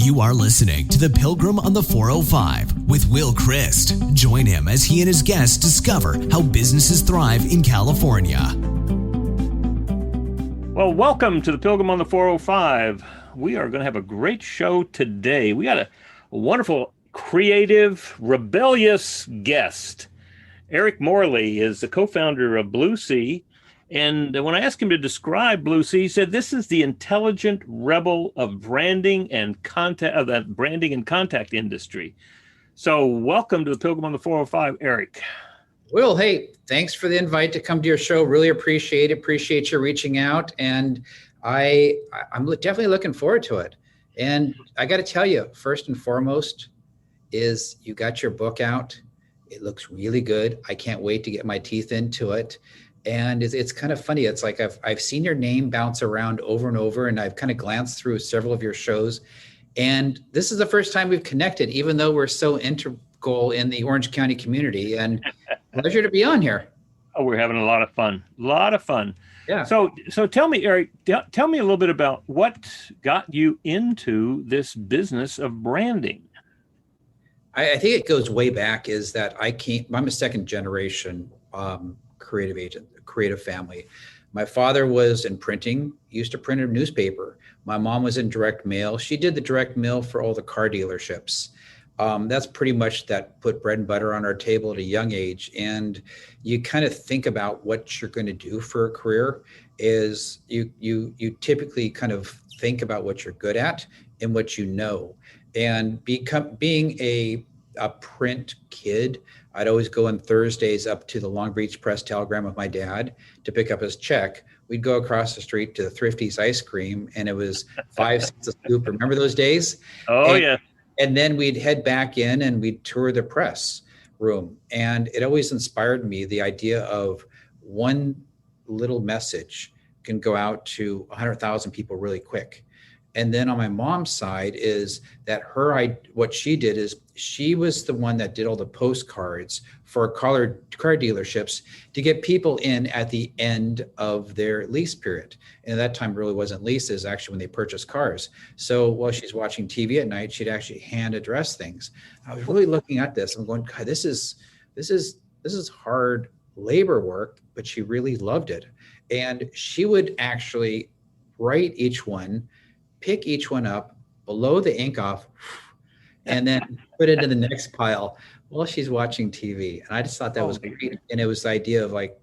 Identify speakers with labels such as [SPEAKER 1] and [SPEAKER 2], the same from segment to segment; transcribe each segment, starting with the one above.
[SPEAKER 1] You are listening to The Pilgrim on the 405 with Will Christ. Join him as he and his guests discover how businesses thrive in California.
[SPEAKER 2] Well, welcome to The Pilgrim on the 405. We are going to have a great show today. We got a wonderful, creative, rebellious guest. Eric Morley is the co-founder of Blue C. And when I asked him to describe Blue C, he said, this is the intelligent rebel of branding and contact, of that branding and contact industry. So welcome to The Pilgrim on the 405, Eric.
[SPEAKER 3] Will, hey, thanks for the invite to come to your show. Really appreciate it. Appreciate you reaching out. And I'm definitely looking forward to it. And I got to tell you, first and foremost, is you got your book out. It looks really good. I can't wait to get my teeth into it. And it's kind of funny. It's like I've seen your name bounce around over and over, and I've kind of glanced through several of your shows. And this is the first time we've connected, even though we're so integral in the Orange County community. And pleasure to be on here.
[SPEAKER 2] Oh, we're having a lot of fun.
[SPEAKER 3] Yeah.
[SPEAKER 2] So tell me, Eric, tell me a little bit about what got you into this business of branding.
[SPEAKER 3] I think it goes way back. Is that I'm a second generation creative family. My father was in printing, used to print a newspaper. My mom was in direct mail. She did the direct mail for all the car dealerships. That's pretty much that put bread and butter on our table at a young age. And you kind of think about what you're going to do for a career is you typically kind of think about what you're good at and what you know. And being a print kid, I'd always go on Thursdays up to the Long Beach Press Telegram with my dad to pick up his check. We'd go across the street to the Thrifty's ice cream, and it was 5 cents a scoop. Remember those days?
[SPEAKER 2] Yeah.
[SPEAKER 3] And then we'd head back in and we'd tour the press room. And it always inspired me, the idea of one little message can go out to 100,000 people really quick. And then on my mom's side is that what she did is she was the one that did all the postcards for car dealerships to get people in at the end of their lease period. And at that time really wasn't leases, actually when they purchased cars. So while she's watching TV at night, she'd actually hand address things. I was really looking at this. I'm going, God, this is hard labor work, but she really loved it. And she would actually write each one, pick each one up, blow the ink off, and then put it in the next pile while she's watching TV. And I just thought that was great. And it was the idea of like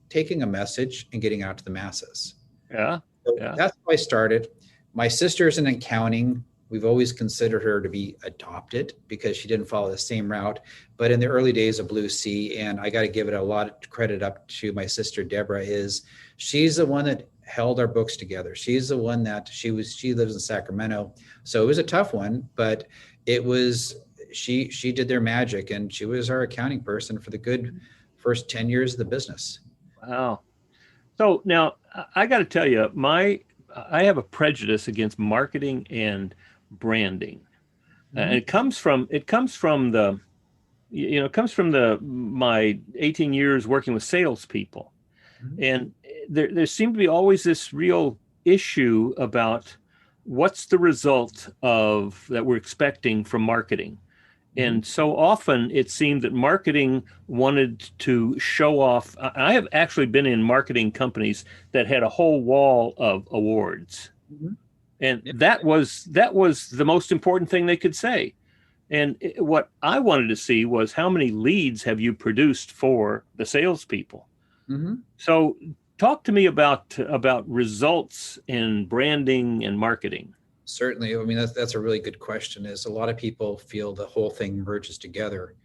[SPEAKER 3] taking a message and getting out to the masses.
[SPEAKER 2] Yeah.
[SPEAKER 3] So that's how I started. My sister's in accounting. We've always considered her to be adopted because she didn't follow the same route. But in the early days of Blue C, and I got to give it a lot of credit up to my sister, Deborah, is she's the one that held our books together. She's the one that she lives in Sacramento. So it was a tough one, but it was, she did their magic, and she was our accounting person for the good first 10 years of the business.
[SPEAKER 2] Wow. So now I got to tell you, I have a prejudice against marketing and branding. And it comes from my 18 years working with salespeople. And there seemed to be always this real issue about what's the result of that we're expecting from marketing. And so often it seemed that marketing wanted to show off. I have actually been in marketing companies that had a whole wall of awards. And that was the most important thing they could say. And what I wanted to see was how many leads have you produced for the salespeople? So talk to me about results in branding and marketing.
[SPEAKER 3] Certainly. I mean, that's a really good question. Is a lot of people feel the whole thing merges together.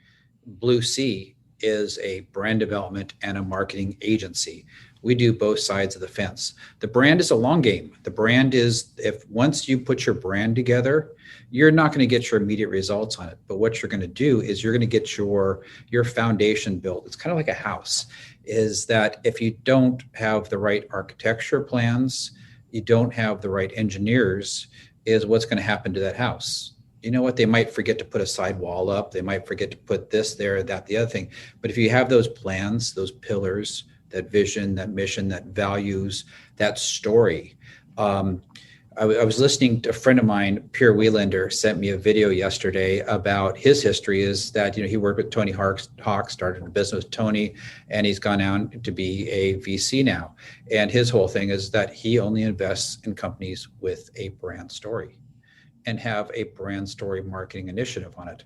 [SPEAKER 3] Blue C is a brand development and a marketing agency. We do both sides of the fence. The brand is a long game. The brand is, if once you put your brand together, you're not going to get your immediate results on it. But what you're going to do is you're going to get your foundation built. It's kind of like a house, is that if you don't have the right architecture plans, you don't have the right engineers, is what's going to happen to that house. You know what? They might forget to put a side wall up. They might forget to put this, there, that, the other thing. But if you have those plans, those pillars, that vision, that mission, that values, that story, I was listening to a friend of mine, Pierre Wielander, sent me a video yesterday about his history. Is that he worked with Tony Hawk, started a business with Tony, and he's gone out to be a VC now. And his whole thing is that he only invests in companies with a brand story and have a brand story marketing initiative on it.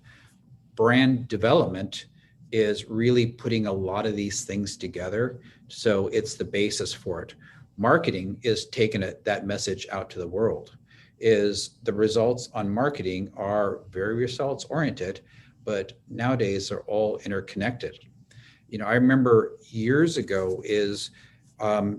[SPEAKER 3] Brand development is really putting a lot of these things together, so it's the basis for it. Marketing is taking that message out to the world. Is the results on marketing are very results oriented, but nowadays they're all interconnected. I remember years ago I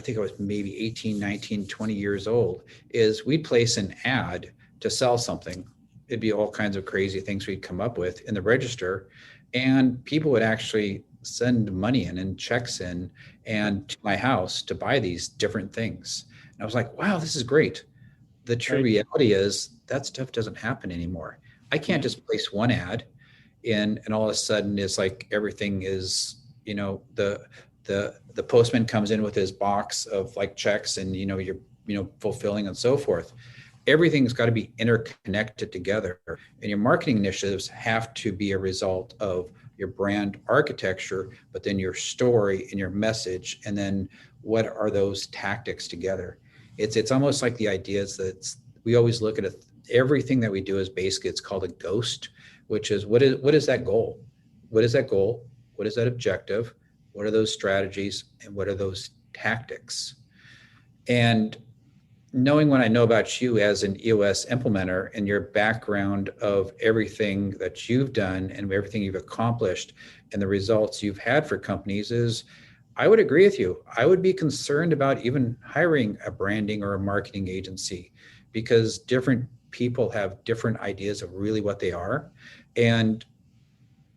[SPEAKER 3] think I was maybe 18, 19, 20 years old, is we'd place an ad to sell something. It'd be all kinds of crazy things we'd come up with in the register, and people would actually send money in and checks in and to my house to buy these different things. And I was like, wow, this is great. The true reality is that stuff doesn't happen anymore. I can't just place one ad in and all of a sudden it's like everything is, the postman comes in with his box of like checks and, you're fulfilling and so forth. Everything's got to be interconnected together, and your marketing initiatives have to be a result of your brand architecture, but then your story and your message, and then what are those tactics together? It's almost like the idea is that we always look at everything that we do is basically, it's called a ghost, which is what is that goal? What is that goal? What is that objective? What are those strategies? And what are those tactics? And knowing what I know about you as an EOS implementer and your background of everything that you've done and everything you've accomplished and the results you've had for companies, is I would agree with you. I would be concerned about even hiring a branding or a marketing agency, because different people have different ideas of really what they are. And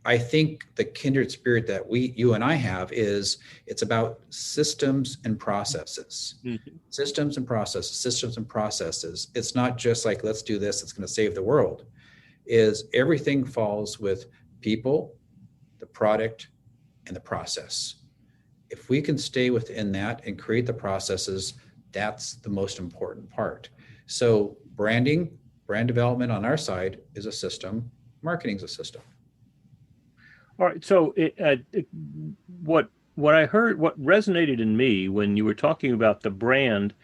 [SPEAKER 3] I think the kindred spirit that you and I have is it's about systems and processes. Mm-hmm. Systems and processes. It's not just like, let's do this, it's going to save the world. Is everything falls with people, the product, and the process. If we can stay within that and create the processes, that's the most important part. So brand development on our side is a system, marketing is a system.
[SPEAKER 2] All right. So what I heard, what resonated in me when you were talking about the brand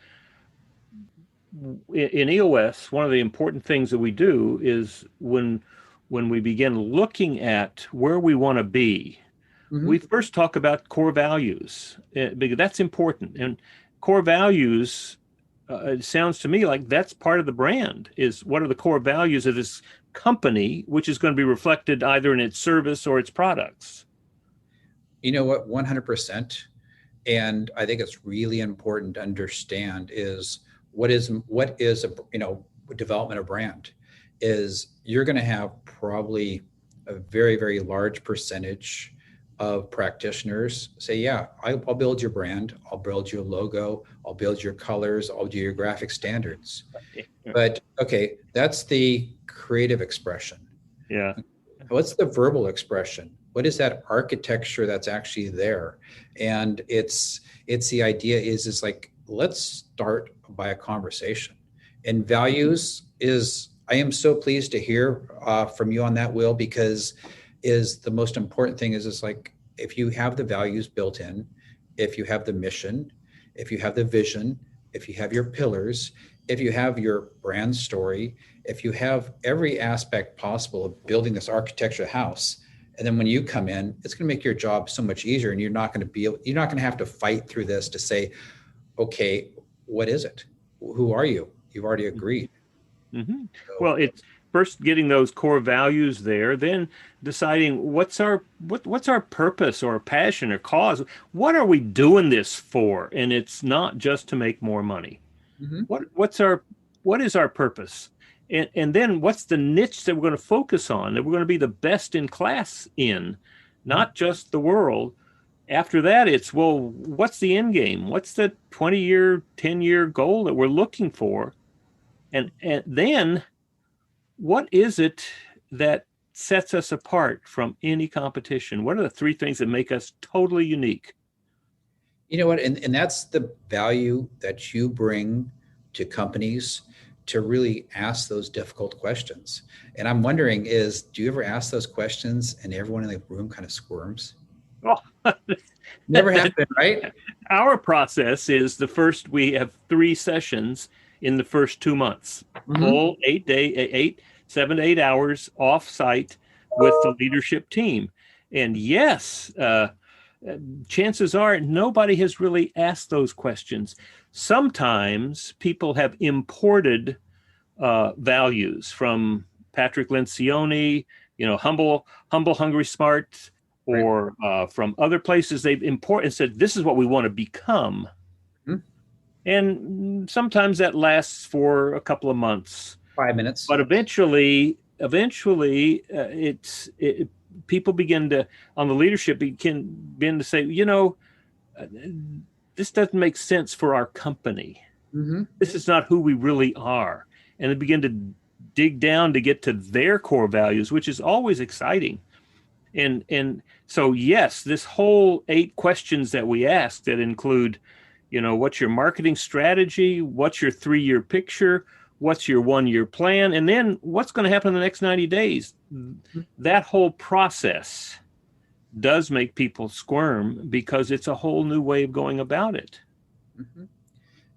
[SPEAKER 2] in EOS, one of the important things that we do is when we begin looking at where we want to be, mm-hmm. we first talk about core values, because that's important. And core values, it sounds to me like that's part of the brand, is what are the core values of this company, which is going to be reflected either in its service or its products.
[SPEAKER 3] You know what, 100%. And I think it's really important to understand is what is a development of brand is you're going to have probably a very, very large percentage of practitioners say, yeah, I'll build your brand. I'll build your logo. I'll build your colors. I'll do your graphic standards. But okay, that's the creative expression.
[SPEAKER 2] Yeah.
[SPEAKER 3] What's the verbal expression? What is that architecture that's actually there? And it's the idea is like, let's start by a conversation. And values is, I am so pleased to hear from you on that, Will, because is the most important thing is like, if you have the values built in, if you have the mission, if you have the vision, if you have your pillars, if you have your brand story, if you have every aspect possible of building this architecture house, and then when you come in, it's going to make your job so much easier, and you're not going to have to fight through this to say, okay, what is it? Who are you? You've already agreed.
[SPEAKER 2] Mm-hmm. So, well, it's first getting those core values there, then deciding what's our purpose or passion or cause. What are we doing this for? And it's not just to make more money. Mm-hmm. What is our purpose? And then what's the niche that we're going to focus on, that we're going to be the best in class in, not just the world. After that, it's, well, what's the end game? What's the 20-year, 10-year goal that we're looking for? And then what is it that sets us apart from any competition? What are the three things that make us totally unique?
[SPEAKER 3] You know what? And that's the value that you bring to companies to really ask those difficult questions. And I'm wondering do you ever ask those questions and everyone in the room kind of squirms?
[SPEAKER 2] Oh,
[SPEAKER 3] Never happened, right?
[SPEAKER 2] our process is we have 3 sessions in the first 2 months, full 7 to 8 hours off site with the leadership team. And yes, chances are nobody has really asked those questions. Sometimes people have imported values from Patrick Lencioni, humble, hungry, smart, or from other places. They've imported and said, this is what we want to become. Mm-hmm. And sometimes that lasts for a couple of months.
[SPEAKER 3] 5 minutes.
[SPEAKER 2] But eventually, people begin to, on the leadership, begin to say, this doesn't make sense for our company. Mm-hmm. This is not who we really are. And they begin to dig down to get to their core values, which is always exciting. And so, yes, this whole 8 questions that we ask that include, what's your marketing strategy? What's your 3-year picture? What's your 1-year plan? And then what's going to happen in the next 90 days? That whole process does make people squirm because it's a whole new way of going about it.
[SPEAKER 3] Mm-hmm.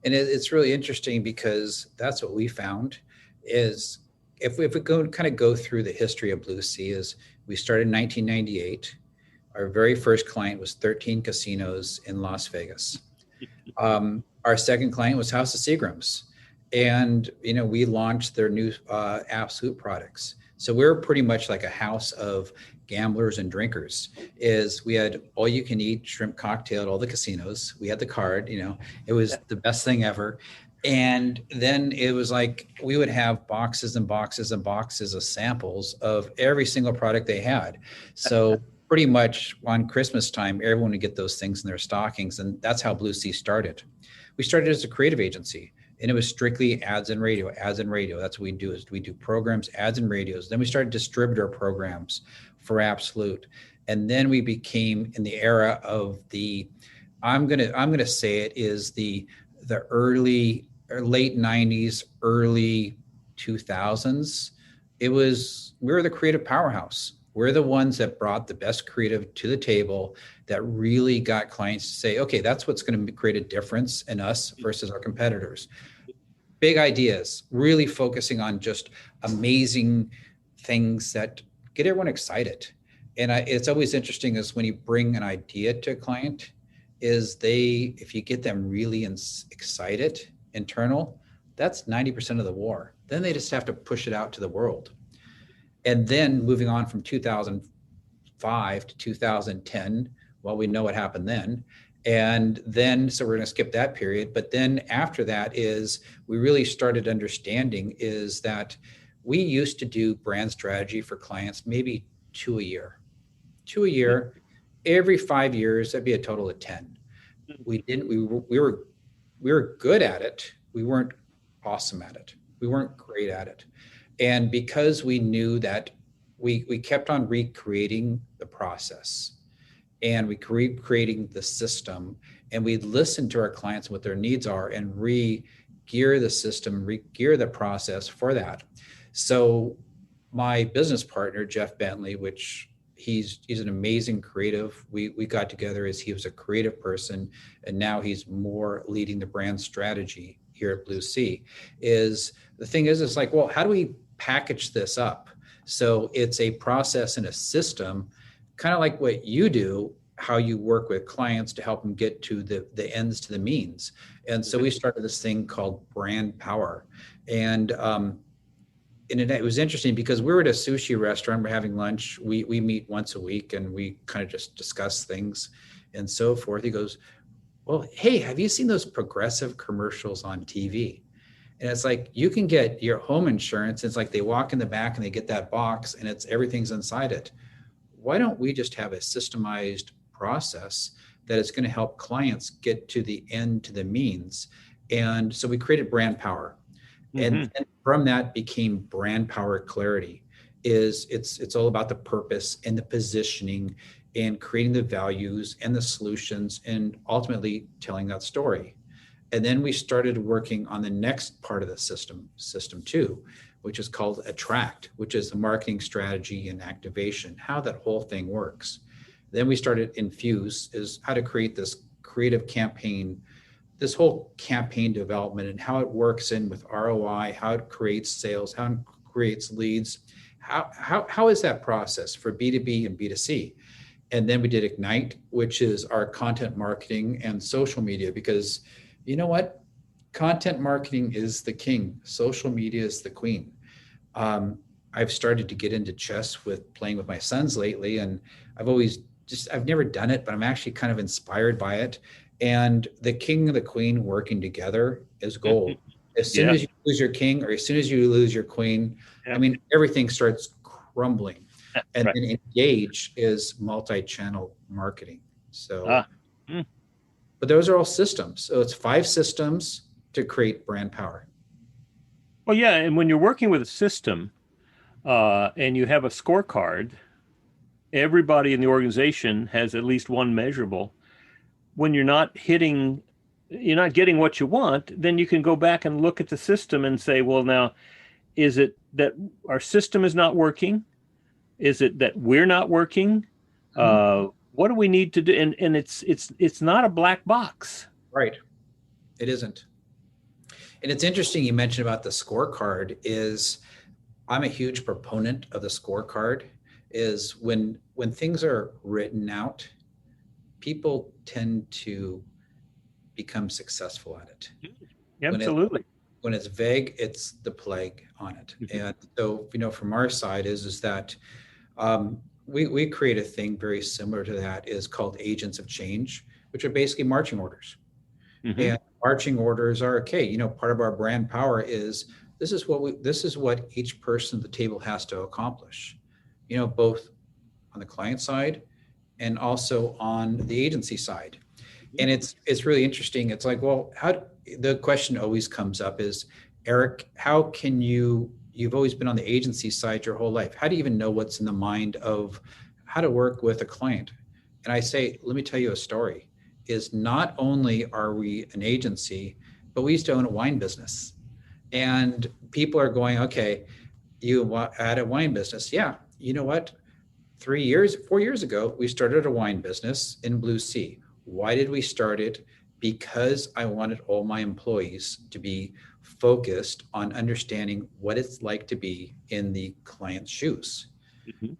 [SPEAKER 3] And it's really interesting because that's what we found is if we go through the history of Blue C is we started in 1998. Our very first client was 13 casinos in Las Vegas. Our second client was House of Seagrams. And, we launched their new Absolute products. So we're pretty much like a house of gamblers and drinkers. We had all you can eat shrimp cocktail at all the casinos. We had the card, it was the best thing ever. And then it was like we would have boxes and boxes and boxes of samples of every single product they had. So pretty much on Christmas time, everyone would get those things in their stockings. And that's how Blue C started. We started as a creative agency. And it was strictly ads and radio. That's what we do is we do programs, ads and radios. Then we started distributor programs for Absolute. And then we became in the era of I'm gonna say it is the early or late 90s, early 2000s. We were the creative powerhouse. We're the ones that brought the best creative to the table that really got clients to say, okay, that's what's going to create a difference in us versus our competitors. Big ideas, really focusing on just amazing things that get everyone excited. And it's always interesting is when you bring an idea to a client, if you get them really excited, internal, that's 90% of the war. Then they just have to push it out to the world. And then moving on from 2005 to 2010, well, we know what happened then. And then, so we're going to skip that period. But then after that we really started understanding is that we used to do brand strategy for clients, maybe 2 a year. Every 5 years, that'd be a total of 10. We were good at it. We weren't awesome at it. We weren't great at it. And because we knew that we kept on recreating the process and we recreating the system, and we'd listen to our clients, what their needs are, and re-gear the system, re-gear the process for that. So my business partner, Jeff Bentley, which he's an amazing creative. We got together as he was a creative person, and now he's more leading the brand strategy here at Blue C. It's like, well, how do we package this up? So it's a process and a system, kind of like what you do, how you work with clients to help them get to the ends to the means. And so we started this thing called BrandPWR. And it was interesting because we were at a sushi restaurant, we're having lunch. We meet once a week and we kind of just discuss things and so forth. He goes, well, hey, have you seen those Progressive commercials on TV? And it's like, you can get your home insurance. It's like they walk in the back and they get that box and everything's inside it. Why don't we just have a systemized process that is going to help clients get to the end, to the means? And so we created BrandPWR. And from that became BrandPWR Clarity. It's all about the purpose and the positioning and creating the values and the solutions and ultimately telling that story. And then we started working on the next part of the system 2, which is called Attract, which is the marketing strategy and activation, how that whole thing works. Then we started Infuse, is how to create this creative campaign, this whole campaign development and how it works in with ROI, how it creates sales, how it creates leads. How is that process for B2B and B2C? And then we did Ignite, which is our content marketing and social media, because you know what? Content marketing is the king. Social media is the queen. I've started to get into chess with playing with my sons lately, and I've never done it, but I'm actually kind of inspired by it. And the king and the queen working together is gold. As soon as you lose your king, or as soon as you lose your queen, I mean, everything starts crumbling. And then Engage is multi-channel marketing. So, but those are all systems. So it's 5 systems to create brand power.
[SPEAKER 2] Well, yeah. And when you're working with a system and you have a scorecard, everybody in the organization has at least one measurable. When you're not getting what you want, then you can go back and look at the system and say, well, now, is it that our system is not working? Is it that we're not working? What do we need to do? And it's not a black box.
[SPEAKER 3] Right. It isn't. And it's interesting you mentioned about the scorecard. Is I'm a huge proponent of the scorecard. Is when things are written out, people tend to become successful at it.
[SPEAKER 2] Absolutely.
[SPEAKER 3] When it's vague, it's the plague on it. And so, from our side is that we create a thing very similar to that, is called agents of change, which are basically marching orders. And marching orders are, okay, part of our brand power is this is what each person at the table has to accomplish, both on the client side and also on the agency side. And it's really interesting. It's like, well, the question always comes up is, Eric, how can you've always been on the agency side your whole life. How do you even know what's in the mind of how to work with a client? And I say, let me tell you a story, is not only are we an agency, but we used to own a wine business. And people are going, okay, you had a wine business. Yeah, you know what? 4 years ago, we started a wine business in Blue C. Why did we start it? Because I wanted all my employees to be focused on understanding what it's like to be in the client's shoes.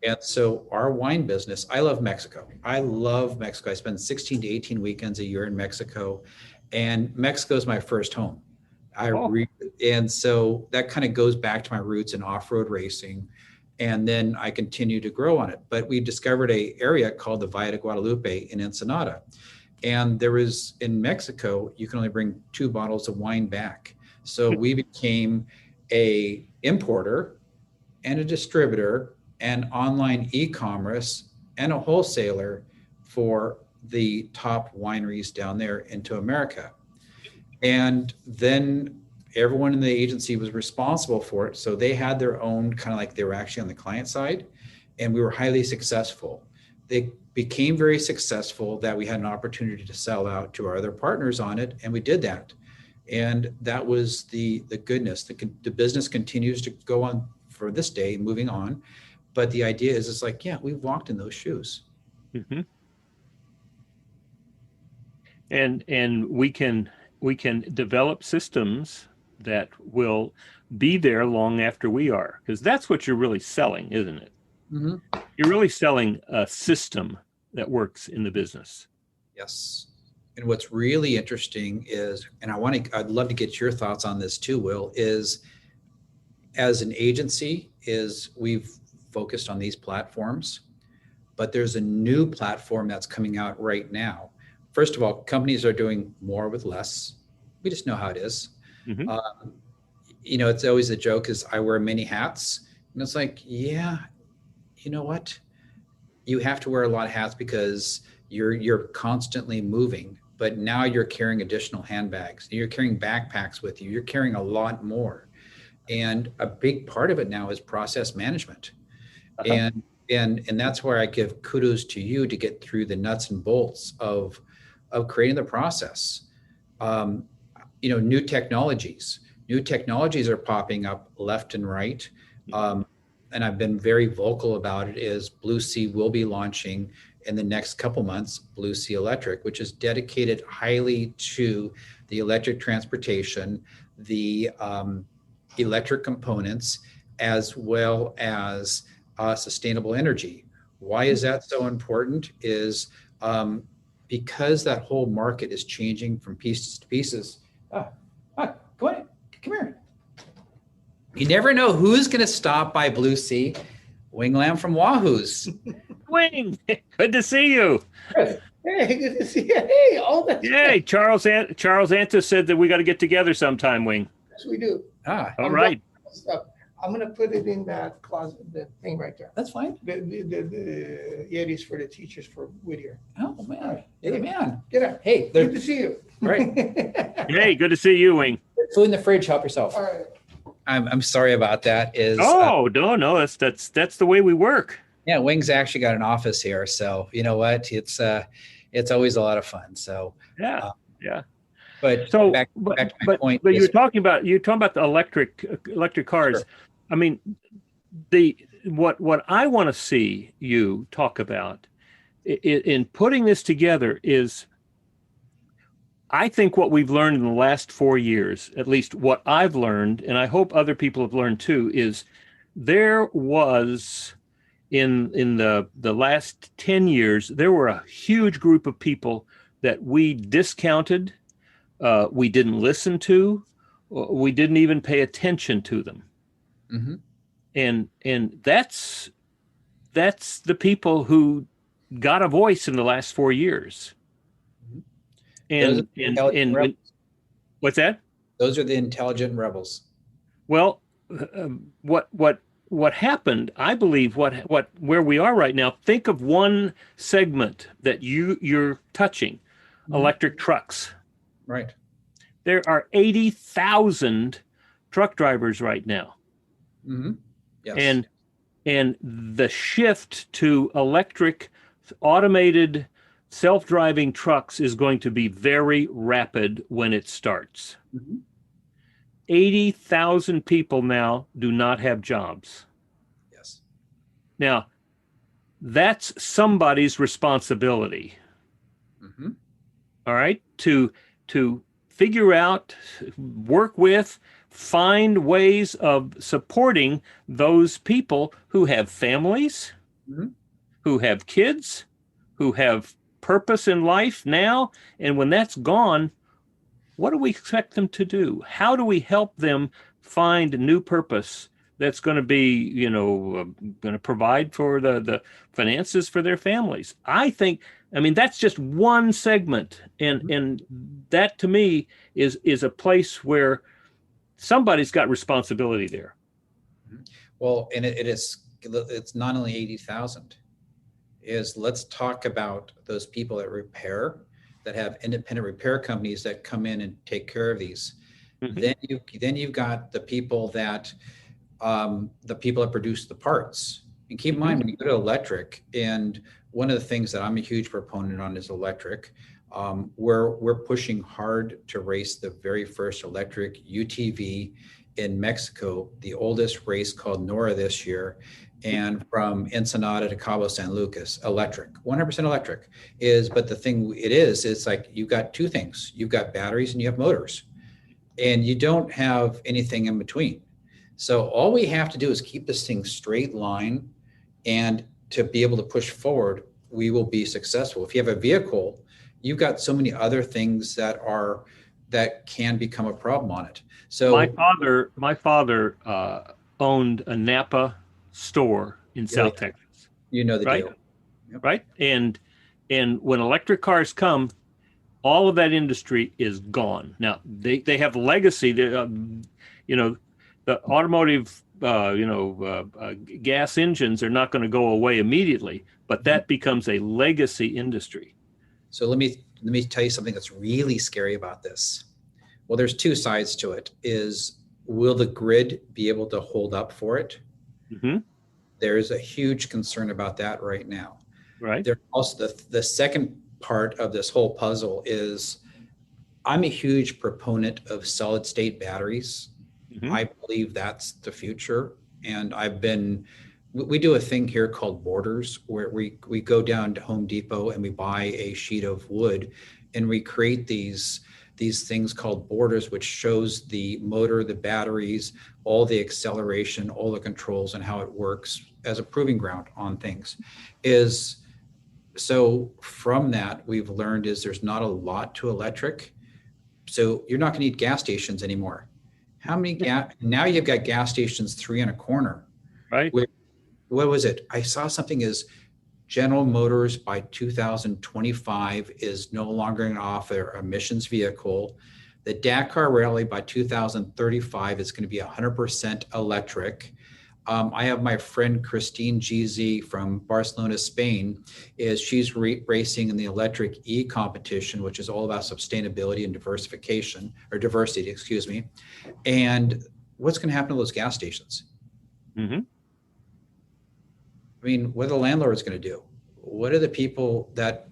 [SPEAKER 3] And so our wine business, I love Mexico. I spend 16 to 18 weekends a year in Mexico, and Mexico is my first home. And so that kind of goes back to my roots in off-road racing. And then I continue to grow on it. But we discovered an area called the Valle de Guadalupe in Ensenada. And in Mexico, you can only bring 2 bottles of wine back. So we became a importer and a distributor and online e-commerce and a wholesaler for the top wineries down there into America. And then everyone in the agency was responsible for it. So they had their own kind of like they were actually on the client side, and we were highly successful. They became very successful that we had an opportunity to sell out to our other partners on it. And we did that. And that was the goodness. The business continues to go on for this day, moving on. But the idea is, it's like, yeah, we've walked in those shoes.
[SPEAKER 2] And we can develop systems that will be there long after we are, because that's what you're really selling, isn't it? You're really selling a system that works in the business.
[SPEAKER 3] Yes. And what's really interesting is, and I'd love to get your thoughts on this too, Will, is as an agency we've focused on these platforms, but there's a new platform that's coming out right now. First of all, companies are doing more with less. We just know how it is. It's always a joke is I wear many hats, and it's like, yeah, you know what? You have to wear a lot of hats because you're constantly moving, but now you're carrying additional handbags. You're carrying backpacks with you. You're carrying a lot more. And a big part of it now is process management. And that's where I give kudos to you to get through the nuts and bolts of creating the process. new technologies. New technologies are popping up left and right. And I've been very vocal about it, is Blue C will be launching in the next couple months, Blue C Electric, which is dedicated highly to the electric transportation, the electric components, as well as sustainable energy. Why is that so important? Is because that whole market is changing from pieces to pieces. Go ahead, come here. You never know who's going to stop by Blue C. Wing Lam from Wahoo's.
[SPEAKER 2] Wing, good to see you.
[SPEAKER 4] Hey, good to see you. Hey, all that.
[SPEAKER 2] Yay, Charles Antis said that we got to get together sometime, Wing.
[SPEAKER 4] Yes, we do.
[SPEAKER 2] All right.
[SPEAKER 4] I'm going to put it in that closet, the thing right there.
[SPEAKER 3] That's fine.
[SPEAKER 4] The Yetis for the teachers for Whittier.
[SPEAKER 3] Oh, man. Hey, man.
[SPEAKER 4] Get up.
[SPEAKER 3] Hey,
[SPEAKER 4] Good to see you.
[SPEAKER 3] right.
[SPEAKER 2] Hey, good to see you, Wing.
[SPEAKER 3] Food in the fridge. Help yourself.
[SPEAKER 4] All right.
[SPEAKER 3] I'm sorry about that.
[SPEAKER 2] No, that's the way we work.
[SPEAKER 3] Yeah, Wing's actually got an office here, so you know what? It's always a lot of fun. So
[SPEAKER 2] Yeah.
[SPEAKER 3] But
[SPEAKER 2] So,
[SPEAKER 3] back to my point.
[SPEAKER 2] but you're talking about the electric cars.
[SPEAKER 3] Sure.
[SPEAKER 2] I mean, what I want to see you talk about in putting this together is, I think what we've learned in the last 4 years, at least what I've learned, and I hope other people have learned too, is there was in the last 10 years, there were a huge group of people that we discounted, we didn't listen to, we didn't even pay attention to them.
[SPEAKER 3] Mm-hmm.
[SPEAKER 2] And that's the people who got a voice in the last 4 years. And what's that?
[SPEAKER 3] Those are the intelligent rebels.
[SPEAKER 2] Well, what happened? I believe where we are right now. Think of one segment that you're touching, electric trucks.
[SPEAKER 3] Right.
[SPEAKER 2] There are 80,000 truck drivers right now.
[SPEAKER 3] Mm-hmm. Yes.
[SPEAKER 2] And the shift to electric, automated, self-driving trucks is going to be very rapid when it starts.
[SPEAKER 3] Mm-hmm.
[SPEAKER 2] 80,000 people now do not have jobs.
[SPEAKER 3] Yes.
[SPEAKER 2] Now, that's somebody's responsibility.
[SPEAKER 3] Mm-hmm.
[SPEAKER 2] All right, to figure out, work with, find ways of supporting those people who have families,
[SPEAKER 3] Mm-hmm.
[SPEAKER 2] who have kids, who have purpose in life now, and when that's gone, what do we expect them to do? How do we help them find a new purpose that's going to be, going to provide for the finances for their families? I mean, that's just one segment, and that to me is a place where somebody's got responsibility there.
[SPEAKER 3] Well, and it's not only 80,000. Let's talk about those people that repair, that have independent repair companies that come in and take care of these. Mm-hmm. Then you've got the people that produce the parts. And keep in mind, when you go to electric, and one of the things that I'm a huge proponent on is electric. We're pushing hard to race the very first electric UTV in Mexico, the oldest race called Nora this year. And from Ensenada to Cabo San Lucas, electric, 100% electric but the thing it's like you've got two things. You've got batteries and you have motors, and you don't have anything in between. So all we have to do is keep this thing straight line, and to be able to push forward, we will be successful. If you have a vehicle, you've got so many other things that can become a problem on it. So
[SPEAKER 2] my father owned a Napa store in South Texas.
[SPEAKER 3] You know the
[SPEAKER 2] right?
[SPEAKER 3] deal. Yep.
[SPEAKER 2] Right? And when electric cars come, all of that industry is gone. Now they have legacy. The automotive gas engines are not going to go away immediately, but that becomes a legacy industry.
[SPEAKER 3] So let me tell you something that's really scary about this. Well, there's two sides to it. Will the grid be able to hold up for it? Mm-hmm. There's a huge concern about that right now.
[SPEAKER 2] Right.
[SPEAKER 3] There's also the second part of this whole puzzle is I'm a huge proponent of solid state batteries.
[SPEAKER 2] Mhm.
[SPEAKER 3] I believe that's the future. And we do a thing here called borders, where we go down to Home Depot and we buy a sheet of wood and we create these things called borders, which shows the motor, the batteries, all the acceleration, all the controls, and how it works as a proving ground on things. So from that, we've learned is there's not a lot to electric. So you're not going to need gas stations anymore. How many now you've got gas stations 3 on a corner.
[SPEAKER 2] Right.
[SPEAKER 3] What was it? I saw something is General Motors by 2025 is no longer going to offer emissions vehicle. The Dakar Rally by 2035 is going to be 100% electric. I have my friend Christine GZ from Barcelona, Spain. She's racing in the electric E competition, which is all about sustainability and diversity, excuse me. And what's going to happen to those gas stations?
[SPEAKER 2] Mm-hmm.
[SPEAKER 3] I mean, what are the landlords going to do? What are the people that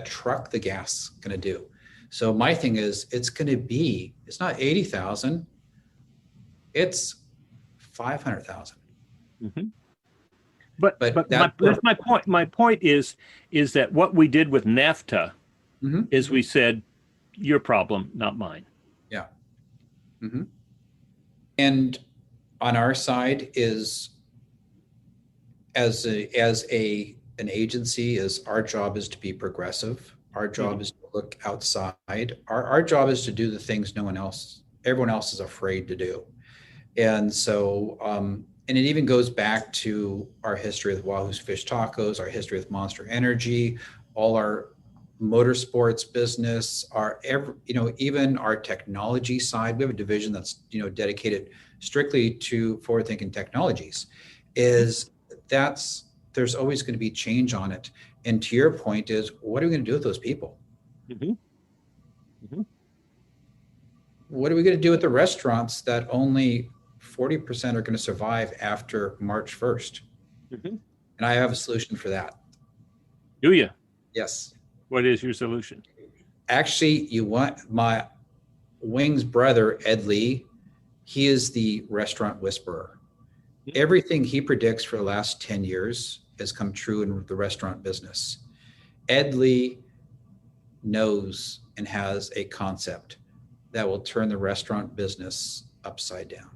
[SPEAKER 3] truck the gas going to do? So my thing is, it's not 80,000, it's 500,000.
[SPEAKER 2] Mm-hmm. But
[SPEAKER 3] that's
[SPEAKER 2] my point. My point is that what we did with NAFTA is we said, your problem, not mine.
[SPEAKER 3] Yeah. Mm-hmm. And on our side is, as an agency, our job is to be progressive. Our job is to look outside. Our job is to do the things everyone else is afraid to do. And so, and it even goes back to our history with Wahoo's Fish Tacos, our history with Monster Energy, all our motorsports business, even our technology side. We have a division that's, dedicated strictly to forward-thinking technologies. There's always going to be change on it. And to your point is, what are we going to do with those people?
[SPEAKER 2] Mm-hmm. Mm-hmm.
[SPEAKER 3] What are we going to do with the restaurants that only 40% are going to survive after March 1st?
[SPEAKER 2] Mm-hmm.
[SPEAKER 3] And I have a solution for that.
[SPEAKER 2] Do you?
[SPEAKER 3] Yes.
[SPEAKER 2] What is your solution?
[SPEAKER 3] Actually, you want my Wing's brother, Ed Lee. He is the restaurant whisperer. Mm-hmm. Everything he predicts for the last 10 years has come true in the restaurant business. Ed Lee knows and has a concept that will turn the restaurant business upside down.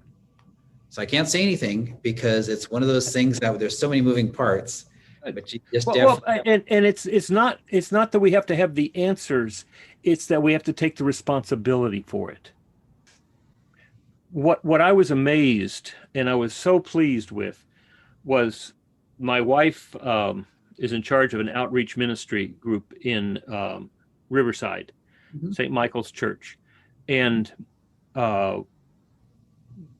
[SPEAKER 3] So I can't say anything because it's one of those things that there's so many moving parts. But you just
[SPEAKER 2] it's not that we have to have the answers. It's that we have to take the responsibility for it. What I was amazed and I was so pleased with was my wife is in charge of an outreach ministry group in Riverside, St. Michael's Church. And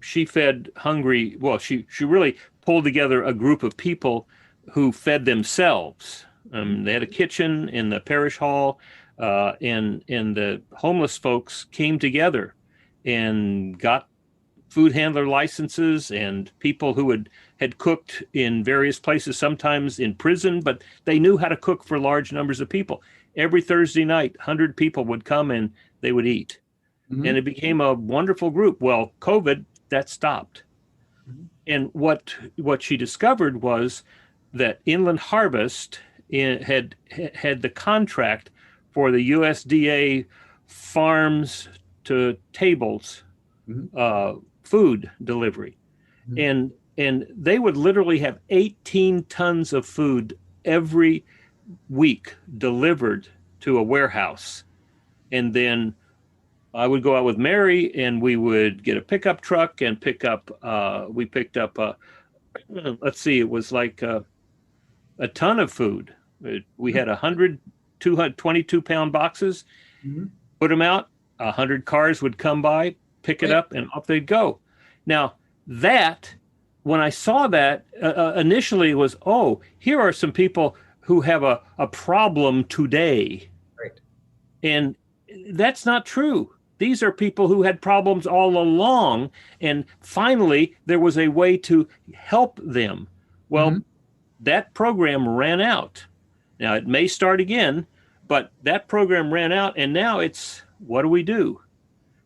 [SPEAKER 2] she fed hungry. Well, she really pulled together a group of people who fed themselves. They had a kitchen in the parish hall, and the homeless folks came together and got food handler licenses, and people who had cooked in various places, sometimes in prison, but they knew how to cook for large numbers of people. Every Thursday night, 100 people would come and they would eat. Mm-hmm. And it became a wonderful group. Well, COVID, that stopped. Mm-hmm. And what she discovered was that Inland Harvest had the contract for the USDA farms to tables food delivery. Mm-hmm. And they would literally have 18 tons of food every week delivered to a warehouse. And then I would go out with Mary and we would get a pickup truck and we picked up, it was like a ton of food. We had 222 pound boxes, put them out, 100 cars would come by, pick it up, and off they'd go. Now that, when I saw that, initially it was, here are some people who have a problem today.
[SPEAKER 3] Right.
[SPEAKER 2] And that's not true. These are people who had problems all along, and finally there was a way to help them. Well, that program ran out. Now it may start again, but that program ran out, and now it's what do we do?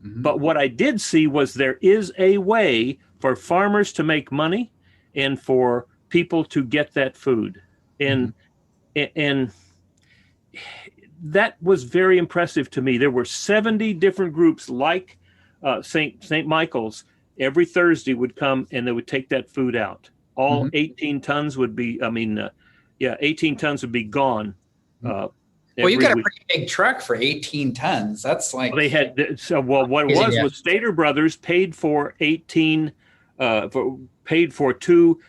[SPEAKER 2] But what I did see was there is a way for farmers to make money and for people to get that food. And that was very impressive to me. There were 70 different groups like St. Michael's. Every Thursday would come and they would take that food out. All 18 tons would be, 18 tons would be gone.
[SPEAKER 3] Well, you got a pretty big truck for 18 tons. That's like...
[SPEAKER 2] They had, what it was Stater Brothers paid for 18, paid for two,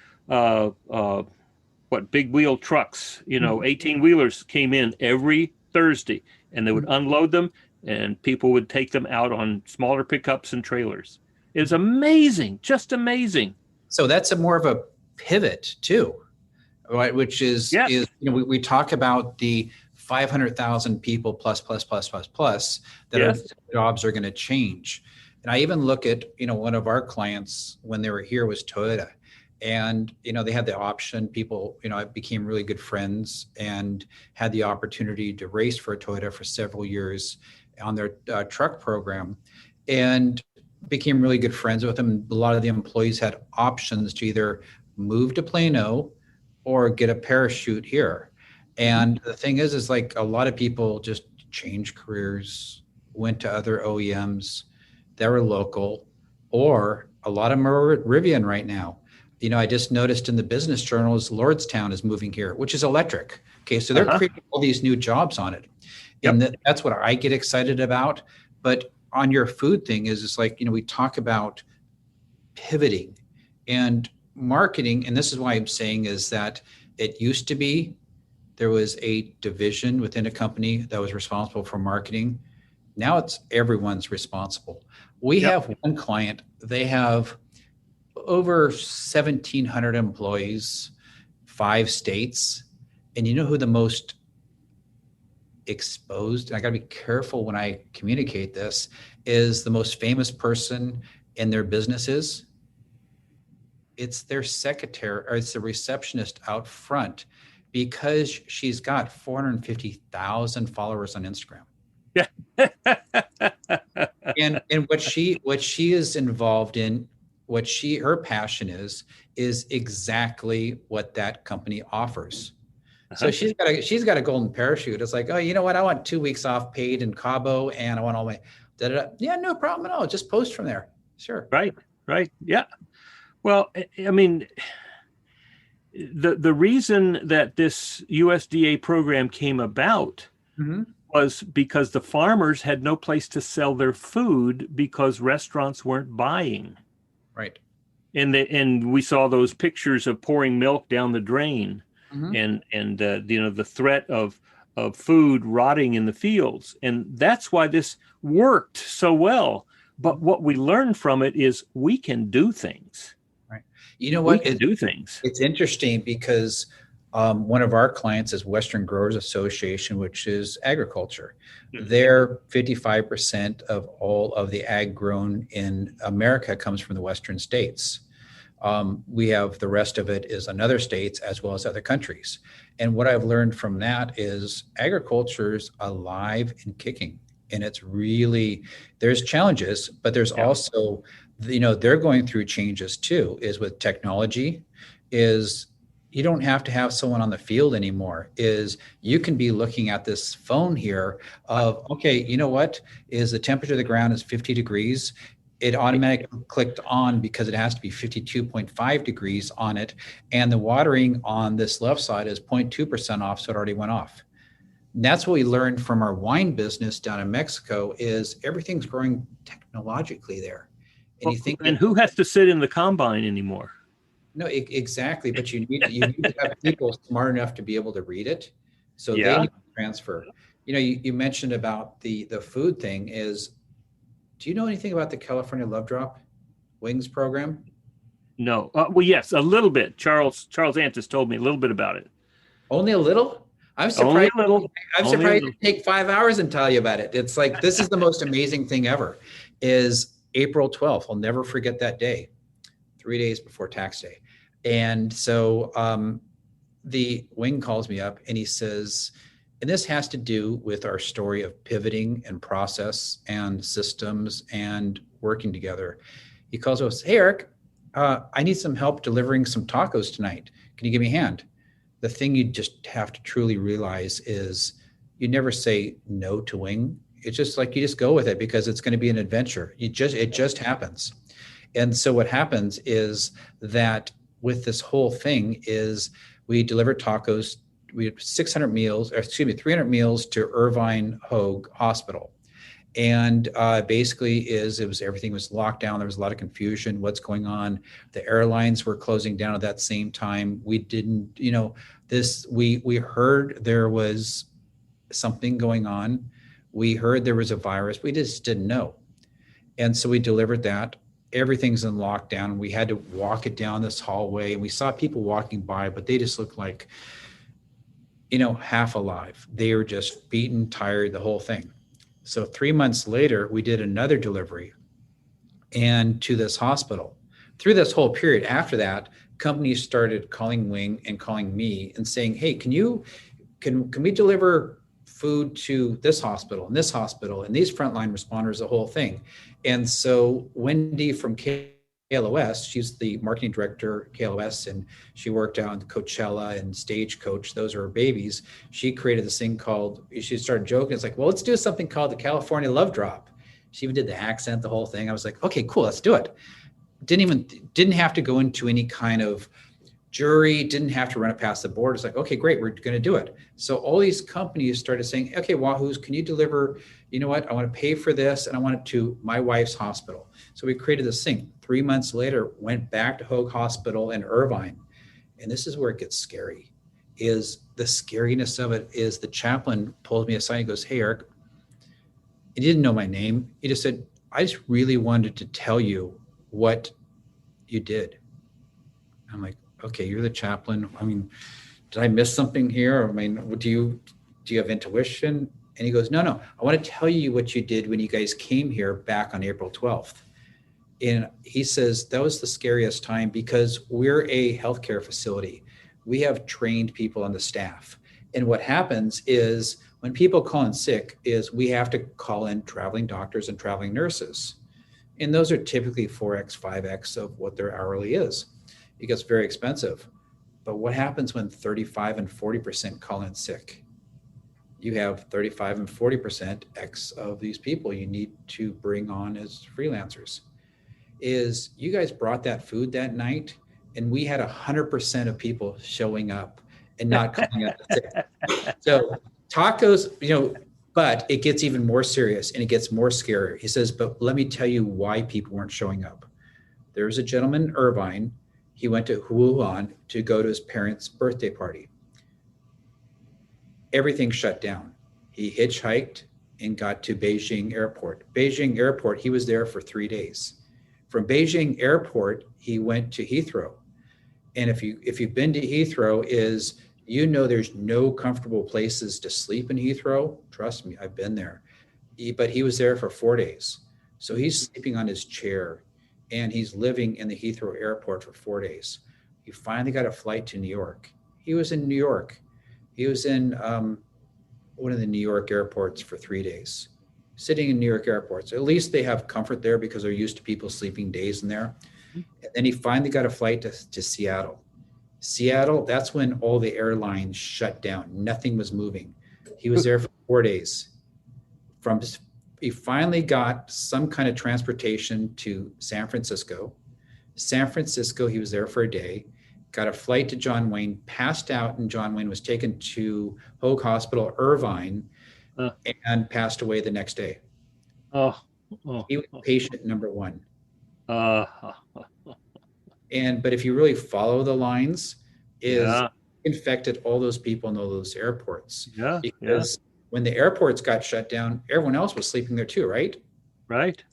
[SPEAKER 2] big wheel trucks, 18 wheelers came in every Thursday, and they would unload them, and people would take them out on smaller pickups and trailers. It was amazing, just amazing.
[SPEAKER 3] So that's more of a pivot too, right? Which is, we talk about the 500,000 people plus that our jobs are going to change. And I even look at, one of our clients when they were here was Toyota. And, they had the option, people, I became really good friends and had the opportunity to race for Toyota for several years on their truck program, and became really good friends with them. A lot of the employees had options to either move to Plano or get a parachute here. And the thing is like a lot of people just changed careers, went to other OEMs that were local, or a lot of them are at Rivian right now. I just noticed in the business journals, Lordstown is moving here, which is electric. Okay, so they're creating all these new jobs on it. And that's what I get excited about. But on your food thing is it's like, we talk about pivoting and marketing. And this is why I'm saying is that it used to be there was a division within a company that was responsible for marketing. Now it's everyone's responsible. We have one client, they have over 1,700 employees, 5 states. And you know who the most exposed, and I got to be careful when I communicate this, is the most famous person in their businesses? It's their secretary, or it's the receptionist out front, because she's got 450,000 followers on Instagram.
[SPEAKER 2] Yeah.
[SPEAKER 3] and what she is involved in, her passion is exactly what that company offers. So she's got a golden parachute. It's like, oh, you know what? I want 2 weeks off paid in Cabo, and I want all my Yeah, no problem at all. Just post from there. Sure.
[SPEAKER 2] Right. Yeah. Well, I mean, the reason that this USDA program came about was because the farmers had no place to sell their food because restaurants weren't buying.
[SPEAKER 3] Right.
[SPEAKER 2] And we saw those pictures of pouring milk down the drain, and the threat of food rotting in the fields. And that's why this worked so well. But what we learned from it is we can do things.
[SPEAKER 3] Right. You know what?
[SPEAKER 2] We can do things.
[SPEAKER 3] It's interesting because one of our clients is Western Growers Association, which is agriculture. They're 55% of all of the ag grown in America comes from the Western states. We have the rest of it is in other states as well as other countries. And what I've learned from that is agriculture is alive and kicking. And it's really, there's challenges, but there's also, they're going through changes too, is with technology, is you don't have to have someone on the field anymore, is you can be looking at this phone here of, okay, you know what, is the temperature of the ground is 50 degrees. It automatically clicked on because it has to be 52.5 degrees on it. And the watering on this left side is 0.2% off, so it already went off. And that's what we learned from our wine business down in Mexico is everything's growing technologically there. And
[SPEAKER 2] who has to sit in the combine anymore?
[SPEAKER 3] No, exactly. But you need to have people smart enough to be able to read it. So they need to transfer. You mentioned about the food thing is, do you know anything about the California Love Drop Wings program?
[SPEAKER 2] No. Well, yes, a little bit. Charles Antis told me a little bit about it.
[SPEAKER 3] Only a little? I'm surprised. I'm surprised it take 5 hours and tell you about it. It's like, this is the most amazing thing ever, is April 12th. I'll never forget that day, 3 days before tax day. And so the Wing calls me up and he says, And this has to do with our story of pivoting and process and systems and working together. He calls us, hey, Eric, I need some help delivering some tacos tonight. Can you give me a hand? The thing you just have to truly realize is you never say no to Wing. It's just like you just go with it because it's going to be an adventure. It just happens. And so what happens is that with this whole thing is we deliver tacos. We had 300 meals to Irvine Hoag Hospital. And basically everything was locked down. There was a lot of confusion. What's going on? The airlines were closing down at that same time. We didn't, we heard there was something going on. We heard there was a virus. We just didn't know. And so we delivered that. Everything's in lockdown. We had to walk it down this hallway, and we saw people walking by, but they just looked like, half alive. They were just beaten, tired, the whole thing. So 3 months later, we did another delivery and to this hospital. Through this whole period after that, companies started calling Wing and calling me and saying, hey, can we deliver food to this hospital and these frontline responders, the whole thing. And so Wendy from KLOS, she's the marketing director at KLOS, and she worked out in Coachella and Stagecoach. Those are her babies. She created this thing she started joking. It's like, well, let's do something called the California Love Drop. She even did the accent, the whole thing. I was like, okay, cool, let's do it. Didn't have to go into any kind of jury, didn't have to run it past the board. It's like, okay, great, we're going to do it. So all these companies started saying, okay, Wahoo's, can you deliver, you know what, I want to pay for this and I want it to my wife's hospital. So we created this thing. 3 months later, went back to Hoag Hospital in Irvine. And this is where it gets scary, is the scariness of it is the chaplain pulls me aside and goes, hey, Eric, he didn't know my name. He just said, I just really wanted to tell you what you did. I'm like, okay, you're the chaplain. I mean, did I miss something here? I mean, do you have intuition? And he goes, no, I want to tell you what you did when you guys came here back on April 12th. And he says, that was the scariest time because we're a healthcare facility. We have trained people on the staff. And what happens is when people call in sick is we have to call in traveling doctors and traveling nurses. And those are typically 4X, 5X of what their hourly is. It gets very expensive. But what happens when 35 and 40% call in sick? You have 35 and 40% X of these people you need to bring on as freelancers. Is you guys brought that food that night and we had 100% of people showing up and not calling out sick. So tacos, but it gets even more serious and it gets more scary. He says, but let me tell you why people weren't showing up. There was a gentleman in Irvine. He went to Wuhan to go to his parents' birthday party. Everything shut down. He hitchhiked and got to Beijing Airport. Beijing Airport, he was there for 3 days. From Beijing Airport, he went to Heathrow. And if you've been to Heathrow, there's no comfortable places to sleep in Heathrow. Trust me, I've been there. But he was there for 4 days. So he's sleeping on his chair and he's living in the Heathrow Airport for 4 days. He finally got a flight to New York. He was in New York. He was in one of the New York airports for 3 days, sitting in New York airports. At least they have comfort there because they're used to people sleeping days in there. And then he finally got a flight to Seattle. Seattle, that's when all the airlines shut down. Nothing was moving. He was there for 4 days. He finally got some kind of transportation to San Francisco. San Francisco, he was there for a day, got a flight to John Wayne, passed out, and John Wayne was taken to Hoag Hospital, Irvine, and passed away the next day. He was patient number one. But if you really follow the lines, infected all those people in all those airports. Because when the airports got shut down, everyone else was sleeping there too, right?
[SPEAKER 2] Right.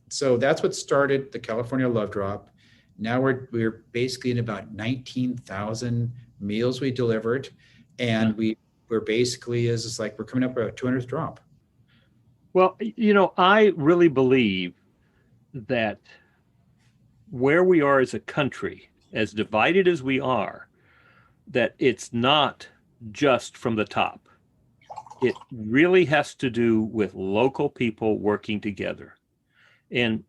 [SPEAKER 3] So that's what started the California Love Drop. Now we're basically in about 19,000 meals we delivered, and we're basically we're coming up with a 200th drop.
[SPEAKER 2] Well, I really believe that where we are as a country, as divided as we are, that it's not just from the top. it really has to do with local people working together. And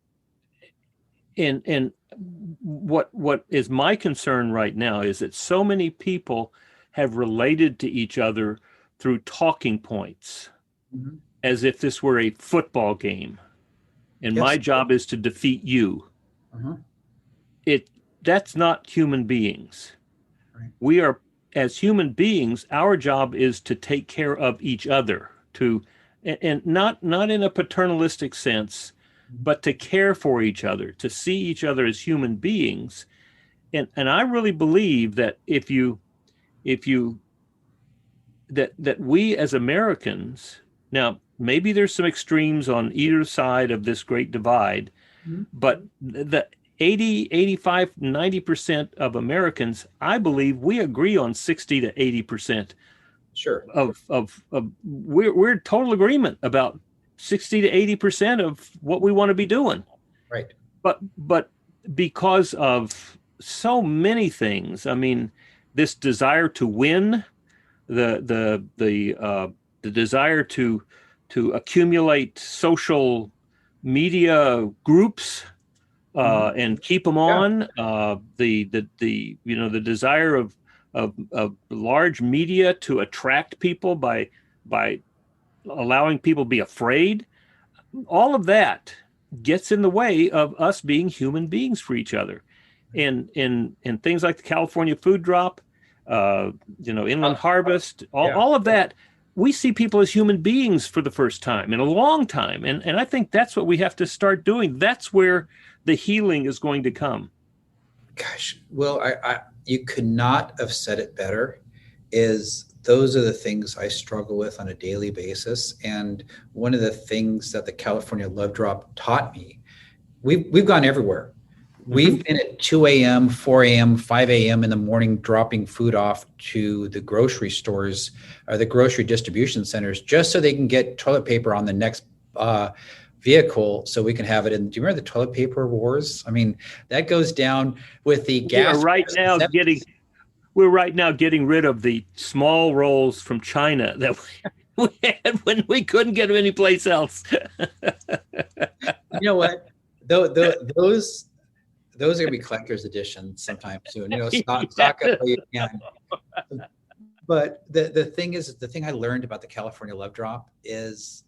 [SPEAKER 2] what is my concern right now is that so many people have related to each other through talking points, as if this were a football game, and my job is to defeat you. That's not human beings.
[SPEAKER 3] Right.
[SPEAKER 2] We are, as human beings, our job is to take care of each other, and not in a paternalistic sense, but to care for each other, to see each other as human beings. And I really believe that if you that we as Americans, now maybe there's some extremes on either side of this great divide, but the 80, 85, 90% of Americans, I believe we agree on 60 to 80%.
[SPEAKER 3] Sure.
[SPEAKER 2] We're in total agreement about 60 to 80% of what we want to be doing.
[SPEAKER 3] Right.
[SPEAKER 2] But because of so many things, I mean, this desire to win, the desire to accumulate social media groups and keep them on, the desire of large media to attract people by allowing people to be afraid, all of that gets in the way of us being human beings for each other. And things like the California food drop, inland harvest, all of that, we see people as human beings for the first time in a long time. And I think that's what we have to start doing. That's where the healing is going to come.
[SPEAKER 3] Gosh, Will, I you could not have said it better. Those are the things I struggle with on a daily basis. And one of the things that the California Love Drop taught me, we've gone everywhere. We've been at 2 a.m., 4 a.m., 5 a.m. in the morning, dropping food off to the grocery stores or the grocery distribution centers just so they can get toilet paper on the next vehicle so we can have it in. Do you remember the toilet paper wars? I mean, that goes down with the gas.
[SPEAKER 2] We're right now getting rid of the small rolls from China that we had when we couldn't get them anyplace else.
[SPEAKER 3] You know what? Those are going to be collector's edition sometime soon. Stock up while you can. But the thing I learned about the California Love Drop is,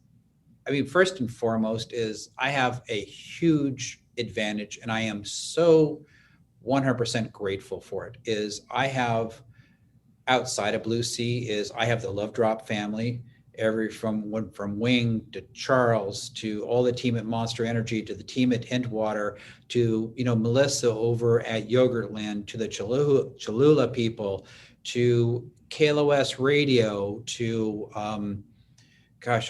[SPEAKER 3] first and foremost is I have a huge advantage, and I am so 100% grateful for it. Is I have, outside of Blue C, is I have the Love Drop family, from Wing to Charles to all the team at Monster Energy to the team at Hintwater to Melissa over at Yogurtland to the Cholula people to KLOS Radio to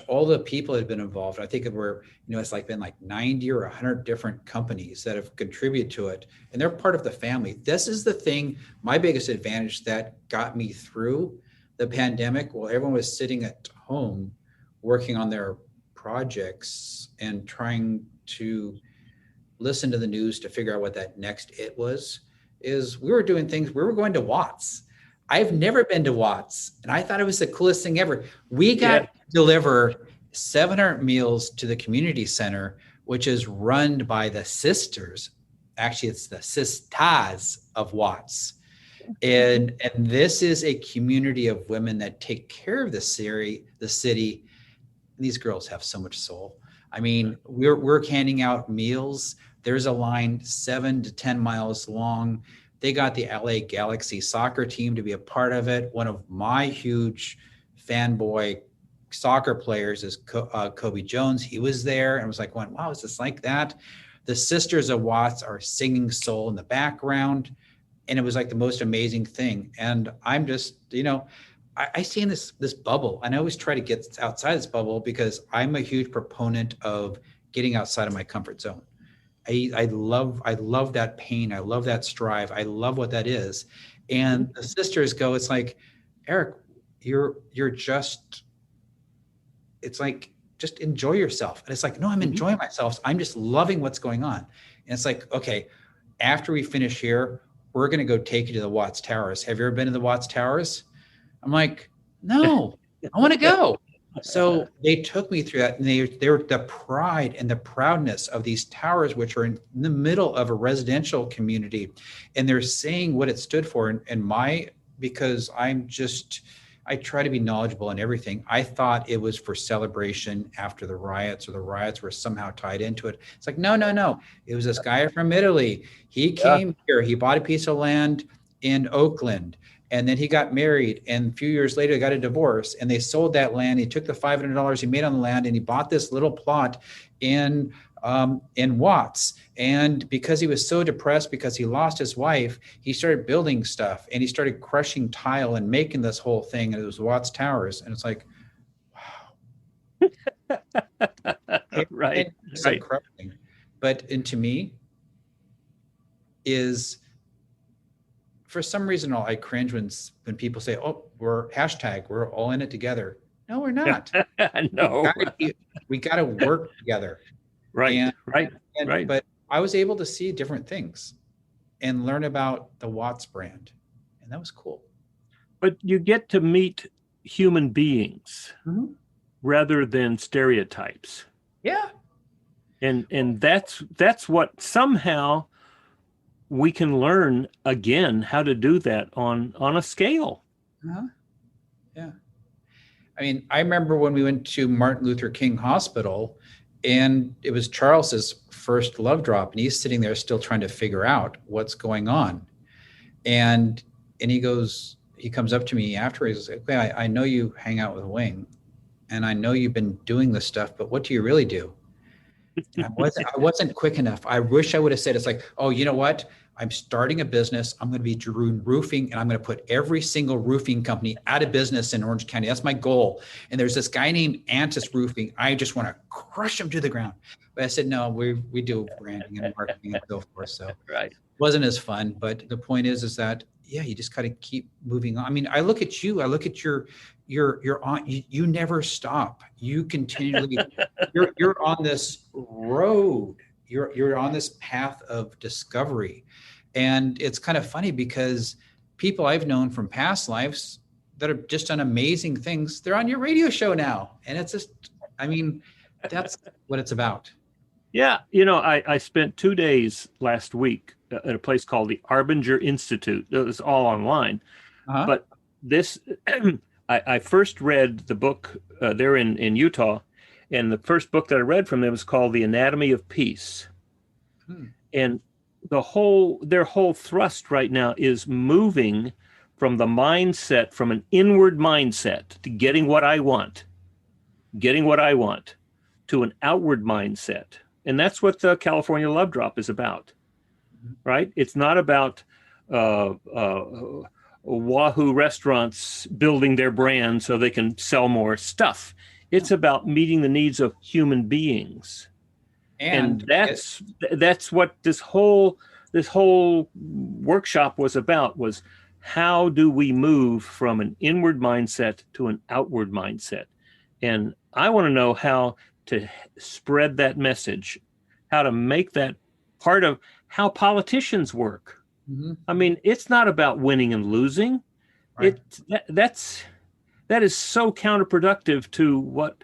[SPEAKER 3] all the people that have been involved. I think it's been like 90 or 100 different companies that have contributed to it, and they're part of the family. This is the thing, my biggest advantage that got me through the pandemic while everyone was sitting at home working on their projects and trying to listen to the news to figure out what that next it was, is we were doing things. We were going to Watts. I've never been to Watts, and I thought it was the coolest thing ever. We got to deliver 700 meals to the community center, which is run by the sisters. Actually, it's the sisters of Watts. And this is a community of women that take care of the city. These girls have so much soul. We're handing out meals. There's a line 7 to 10 miles long. They got the LA Galaxy soccer team to be a part of it. One of my huge fanboy soccer players is Kobe Jones. He was there and was like, wow, is this like that? The Sisters of Watts are singing soul in the background. And it was like the most amazing thing. And I'm just, I stay in this bubble, and I always try to get outside this bubble because I'm a huge proponent of getting outside of my comfort zone. I love that pain. I love that strive. I love what that is. And the sisters go, it's like, Eric, you're just, it's like, just enjoy yourself. And it's like, no, I'm enjoying myself. I'm just loving what's going on. And it's like, okay, after we finish here, we're going to go take you to the Watts Towers. Have you ever been to the Watts Towers? I'm like, no, I want to go. So they took me through that, and they're the pride and the proudness of these towers, which are in the middle of a residential community, and they're saying what it stood for. And because I try to be knowledgeable in everything. I thought it was for celebration after the riots, or the riots were somehow tied into it. It's like, no. It was this guy from Italy. He came here, he bought a piece of land in Oakland, and then he got married, and a few years later got a divorce, and they sold that land. He took the $500 he made on the land, and he bought this little plot in Watts. And because he was so depressed because he lost his wife, he started building stuff, and he started crushing tile and making this whole thing, and it was Watts Towers. And it's like, wow.
[SPEAKER 2] Right.
[SPEAKER 3] But to me is, for some reason, I cringe when people say, "Oh, we're all in it together." No, we're not.
[SPEAKER 2] No,
[SPEAKER 3] we got to work together.
[SPEAKER 2] Right. Right.
[SPEAKER 3] But I was able to see different things and learn about the Watts brand, and that was cool.
[SPEAKER 2] But you get to meet human beings rather than stereotypes.
[SPEAKER 3] Yeah.
[SPEAKER 2] And that's what somehow we can learn again how to do that on a scale.
[SPEAKER 3] Yeah. I mean, I remember when we went to Martin Luther King Hospital, and it was Charles's first love drop, and he's sitting there still trying to figure out what's going on. And he comes up to me after, he's like, "Okay, I know you hang out with Wing, and I know you've been doing this stuff, but what do you really do?" And I wasn't quick enough. I wish I would have said, it's like, "Oh, you know what? I'm starting a business. I'm going to be doing roofing, and I'm going to put every single roofing company out of business in Orange County. That's my goal. And there's this guy named Antis Roofing. I just want to crush him to the ground." But I said, no, we do branding and marketing and so forth. So
[SPEAKER 2] Right.
[SPEAKER 3] It wasn't as fun. But the point is that, yeah, you just got to keep moving on. I mean, I look at you. I look at you're on. You never stop. You continually. You're on this road. You're on this path of discovery. And it's kind of funny because people I've known from past lives that have just done amazing things, they're on your radio show now. And it's just, I mean, that's what it's about.
[SPEAKER 2] Yeah. You know, I spent 2 days last week at a place called the Arbinger Institute. It was all online. But this, I first read the book there in Utah. And the first book that I read from them was called The Anatomy of Peace. And their whole thrust right now is moving from the mindset, from an inward mindset to getting what I want, to an outward mindset. And that's what the California Love Drop is about, right? It's not about Wahoo restaurants building their brand so they can sell more stuff. It's about meeting the needs of human beings. And that's what this whole workshop was about, was how do we move from an inward mindset to an outward mindset? And I want to know how to spread that message, how to make that part of how politicians work. I mean, it's not about winning and losing. Right. That is so counterproductive to what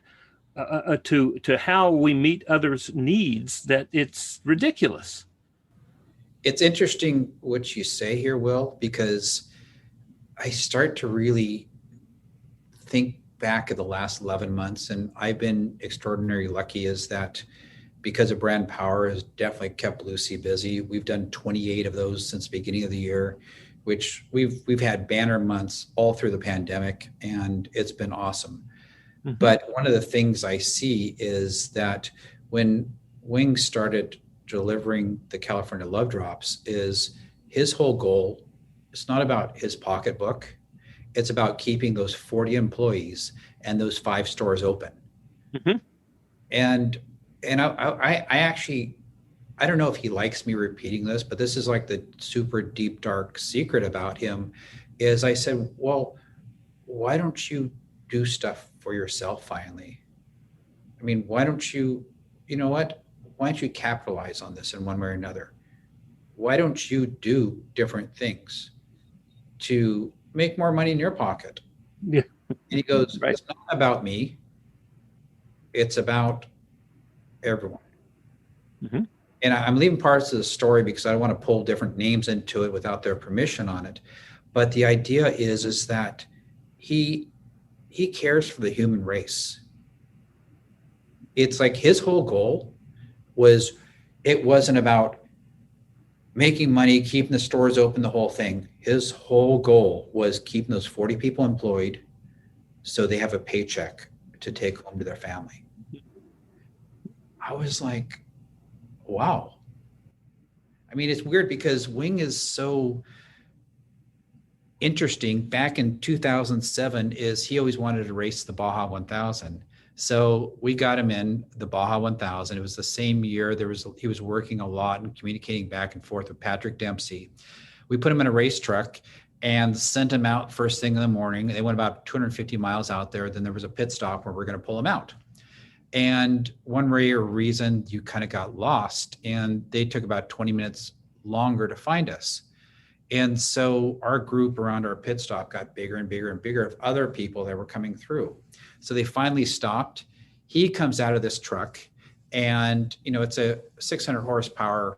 [SPEAKER 2] to how we meet others' needs that it's ridiculous.
[SPEAKER 3] It's interesting what you say here, Will, because I start to really think back at the last 11 months, and I've been extraordinarily lucky is that because of BrandPWR has definitely kept Lucy busy. We've done 28 of those since the beginning of the year, which we've had banner months all through the pandemic, and it's been awesome. But one of the things I see is that when Wing started delivering the California Love Drops, is his whole goal, it's not about his pocketbook. It's about keeping those 40 employees and those 5 stores open. And I actually, I don't know if he likes me repeating this, but this is like the super deep, dark secret about him is I said, well, why don't you do stuff for yourself finally? I mean, why don't you, you know what? Why don't you capitalize on this in one way or another? Why don't you do different things to make more money in your pocket?
[SPEAKER 2] Yeah.
[SPEAKER 3] And he goes, It's not about me. It's about everyone.
[SPEAKER 2] Mm-hmm.
[SPEAKER 3] And I'm leaving parts of the story because I don't want to pull different names into it without their permission on it. But the idea is that he cares for the human race. It's like his whole goal was, it wasn't about making money, keeping the stores open, the whole thing. His whole goal was keeping those 40 people employed so they have a paycheck to take home to their family. I was like, wow. I mean, it's weird because Wing is so interesting. Back in 2007 he always wanted to race the Baja 1000. So we got him in the Baja 1000. It was the same year. He was working a lot and communicating back and forth with Patrick Dempsey. We put him in a race truck and sent him out first thing in the morning. They went about 250 miles out there. Then there was a pit stop where we're going to pull him out. And one way or reason, you kind of got lost, and they took about 20 minutes longer to find us. And so our group around our pit stop got bigger and bigger and bigger of other people that were coming through. So they finally stopped. He comes out of this truck, and, it's a 600 horsepower,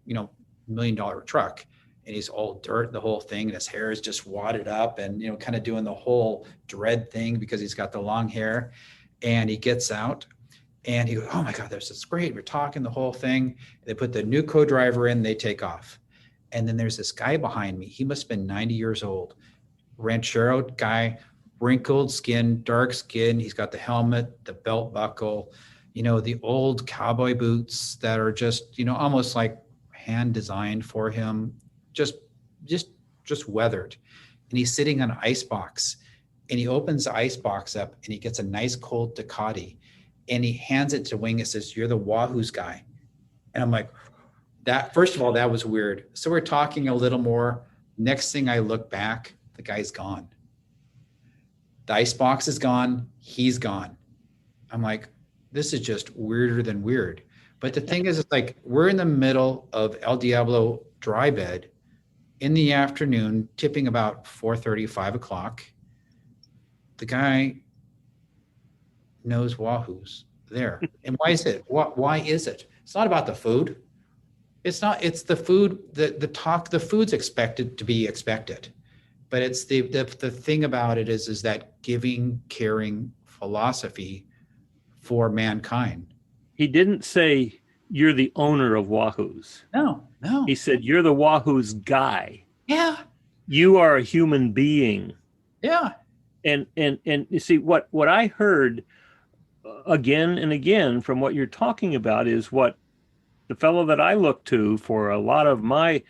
[SPEAKER 3] $1 million truck. And he's all dirt, the whole thing. And his hair is just wadded up and, kind of doing the whole dread thing because he's got the long hair. And he gets out and he goes, oh my God, this is great. We're talking the whole thing. They put the new co-driver in, they take off. And then there's this guy behind me. He must have been 90 years old. Ranchero guy, wrinkled skin, dark skin. He's got the helmet, the belt buckle, the old cowboy boots that are just, almost like hand designed for him, just weathered. And he's sitting on an ice box. And he opens the ice box up and he gets a nice cold Ducati and he hands it to Wing and says, you're the Wahoo's guy. And I'm like, first of all, that was weird. So we're talking a little more. Next thing I look back, the guy's gone. The ice box is gone. He's gone. I'm like, this is just weirder than weird. But the thing is, it's like, we're in the middle of El Diablo dry bed in the afternoon, tipping about 4:30, 5 o'clock. The guy knows Wahoo's there. And why is it? Why is it? It's not about the food. It's the food, the food's expected to be expected. But it's the thing about it is that giving, caring philosophy for mankind.
[SPEAKER 2] He didn't say you're the owner of Wahoo's.
[SPEAKER 3] No.
[SPEAKER 2] He said you're the Wahoo's guy.
[SPEAKER 3] Yeah.
[SPEAKER 2] You are a human being.
[SPEAKER 3] Yeah.
[SPEAKER 2] And you see, what I heard again and again from what you're talking about is what the fellow that I look to for a lot of my,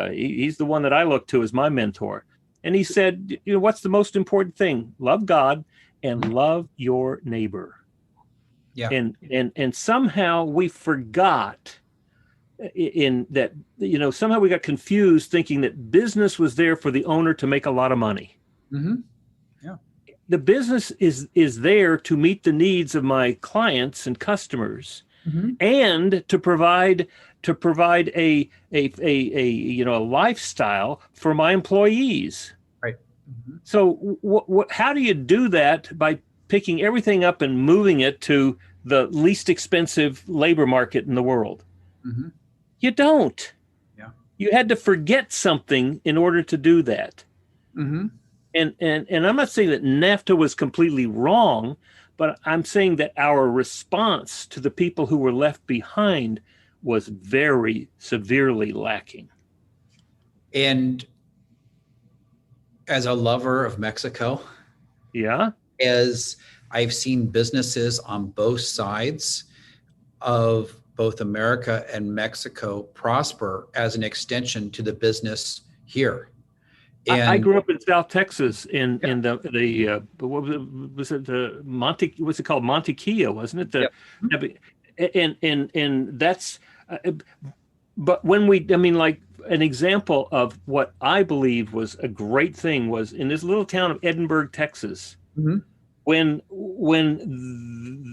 [SPEAKER 2] he's the one that I look to as my mentor. And he said, what's the most important thing? Love God and love your neighbor.
[SPEAKER 3] Yeah.
[SPEAKER 2] And somehow we forgot in that, somehow we got confused thinking that business was there for the owner to make a lot of money.
[SPEAKER 3] Mm-hmm.
[SPEAKER 2] The business is there to meet the needs of my clients and customers, mm-hmm. and to provide a lifestyle for my employees.
[SPEAKER 3] Right. Mm-hmm.
[SPEAKER 2] So how do you do that? By picking everything up and moving it to the least expensive labor market in the world?
[SPEAKER 3] Mm-hmm.
[SPEAKER 2] You don't.
[SPEAKER 3] Yeah.
[SPEAKER 2] You had to forget something in order to do that.
[SPEAKER 3] Mm-hmm.
[SPEAKER 2] And I'm not saying that NAFTA was completely wrong, but I'm saying that our response to the people who were left behind was very severely lacking.
[SPEAKER 3] And as a lover of Mexico,
[SPEAKER 2] yeah,
[SPEAKER 3] as I've seen businesses on both sides of both America and Mexico prosper as an extension to the business here. And
[SPEAKER 2] I grew up in South Texas in the what was it the Monte, what's it called, Montequilla, wasn't it? And that's but when like an example of what I believe was a great thing was in this little town of Edinburgh, Texas, mm-hmm. when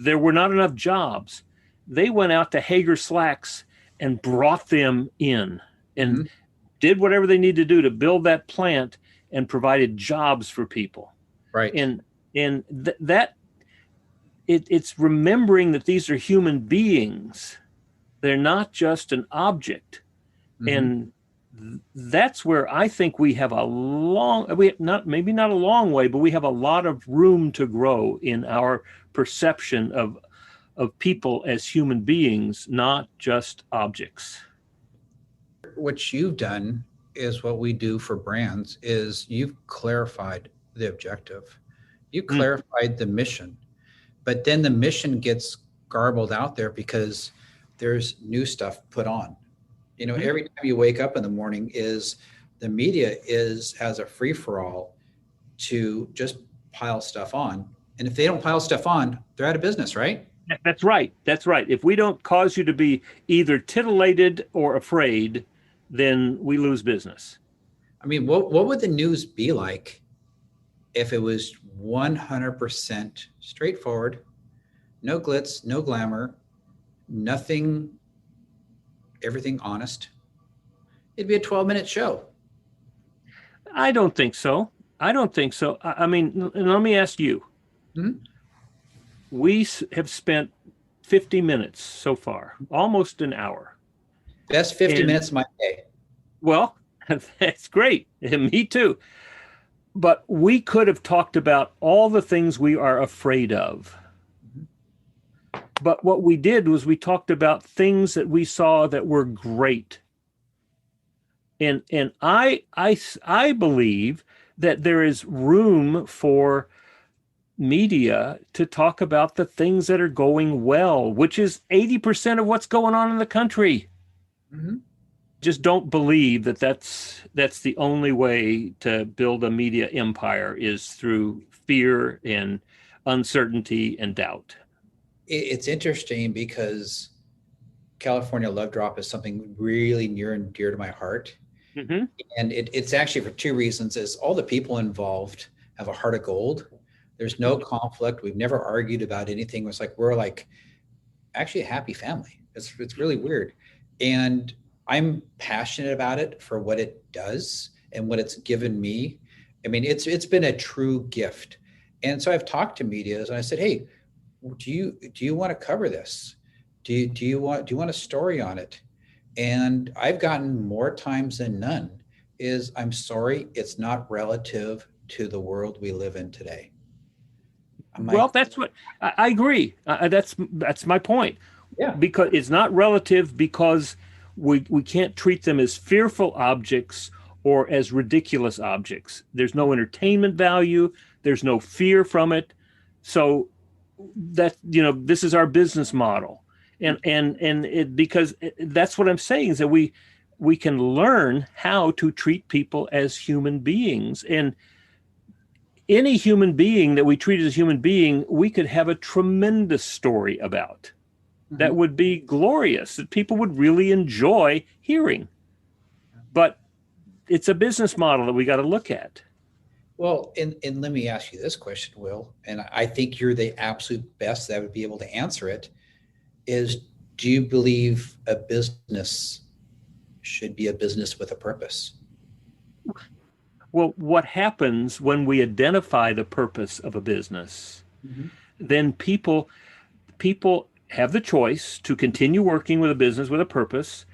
[SPEAKER 2] there were not enough jobs, they went out to Hager Slacks and brought them in and mm-hmm. did whatever they needed to do to build that plant and provided jobs for people.
[SPEAKER 3] Right.
[SPEAKER 2] And that it's remembering that these are human beings. They're not just an object. And that's where I think we have maybe not a long way, but we have a lot of room to grow in our perception of people as human beings, not just objects.
[SPEAKER 3] What you've done is what we do for brands is you've clarified the objective. You clarified the mission, but then the mission gets garbled out there because there's new stuff put on. You know, every time you wake up in the morning the media has a free for all to just pile stuff on. And if they don't pile stuff on, they're out of business, right?
[SPEAKER 2] That's right. That's right. If we don't cause you to be either titillated or afraid, then we lose business.
[SPEAKER 3] I mean, what would the news be like if it was 100% straightforward, no glitz, no glamour, nothing, everything honest? It'd be a 12-minute show.
[SPEAKER 2] I don't think so. I mean, let me ask you. We have spent 50 minutes so far, almost an hour.
[SPEAKER 3] Best 50 minutes of my day.
[SPEAKER 2] Well, that's great. Me too. But we could have talked about all the things we are afraid of. But what we did was we talked about things that we saw that were great. And I believe that there is room for media to talk about the things that are going well, which is 80% of what's going on in the country. Just don't believe that that's the only way to build a media empire is through fear and uncertainty and doubt.
[SPEAKER 3] It's interesting because California Love Drop is something really near and dear to my heart. And it's actually for two reasons. Is all the people involved have a heart of gold. There's no conflict. We've never argued about anything. It's like we're like actually a happy family. It's really weird. And I'm passionate about it for what it does and what it's given me. I mean, it's been a true gift. And so I've talked to medias and I said, hey, do you want to cover this? Do you want a story on it? And I've gotten more times than none is I'm sorry, it's not relative to the world we live in today.
[SPEAKER 2] Well, that's what I agree. That's my point.
[SPEAKER 3] Yeah.
[SPEAKER 2] Because it's not relative because we can't treat them as fearful objects or as ridiculous objects. There's no entertainment value. There's no fear from it. So that, this is our business model. And it, because that's what I'm saying is that we can learn how to treat people as human beings. And any human being that we treat as a human being, we could have a tremendous story about. That would be glorious, that people would really enjoy hearing. But it's a business model that we got to look at.
[SPEAKER 3] Well, and let me ask you this question, Will, and I think you're the absolute best that would be able to answer it, is do you believe a business should be a business with a purpose?
[SPEAKER 2] Well, what happens when we identify the purpose of a business, then people have the choice to continue working with a business with a purpose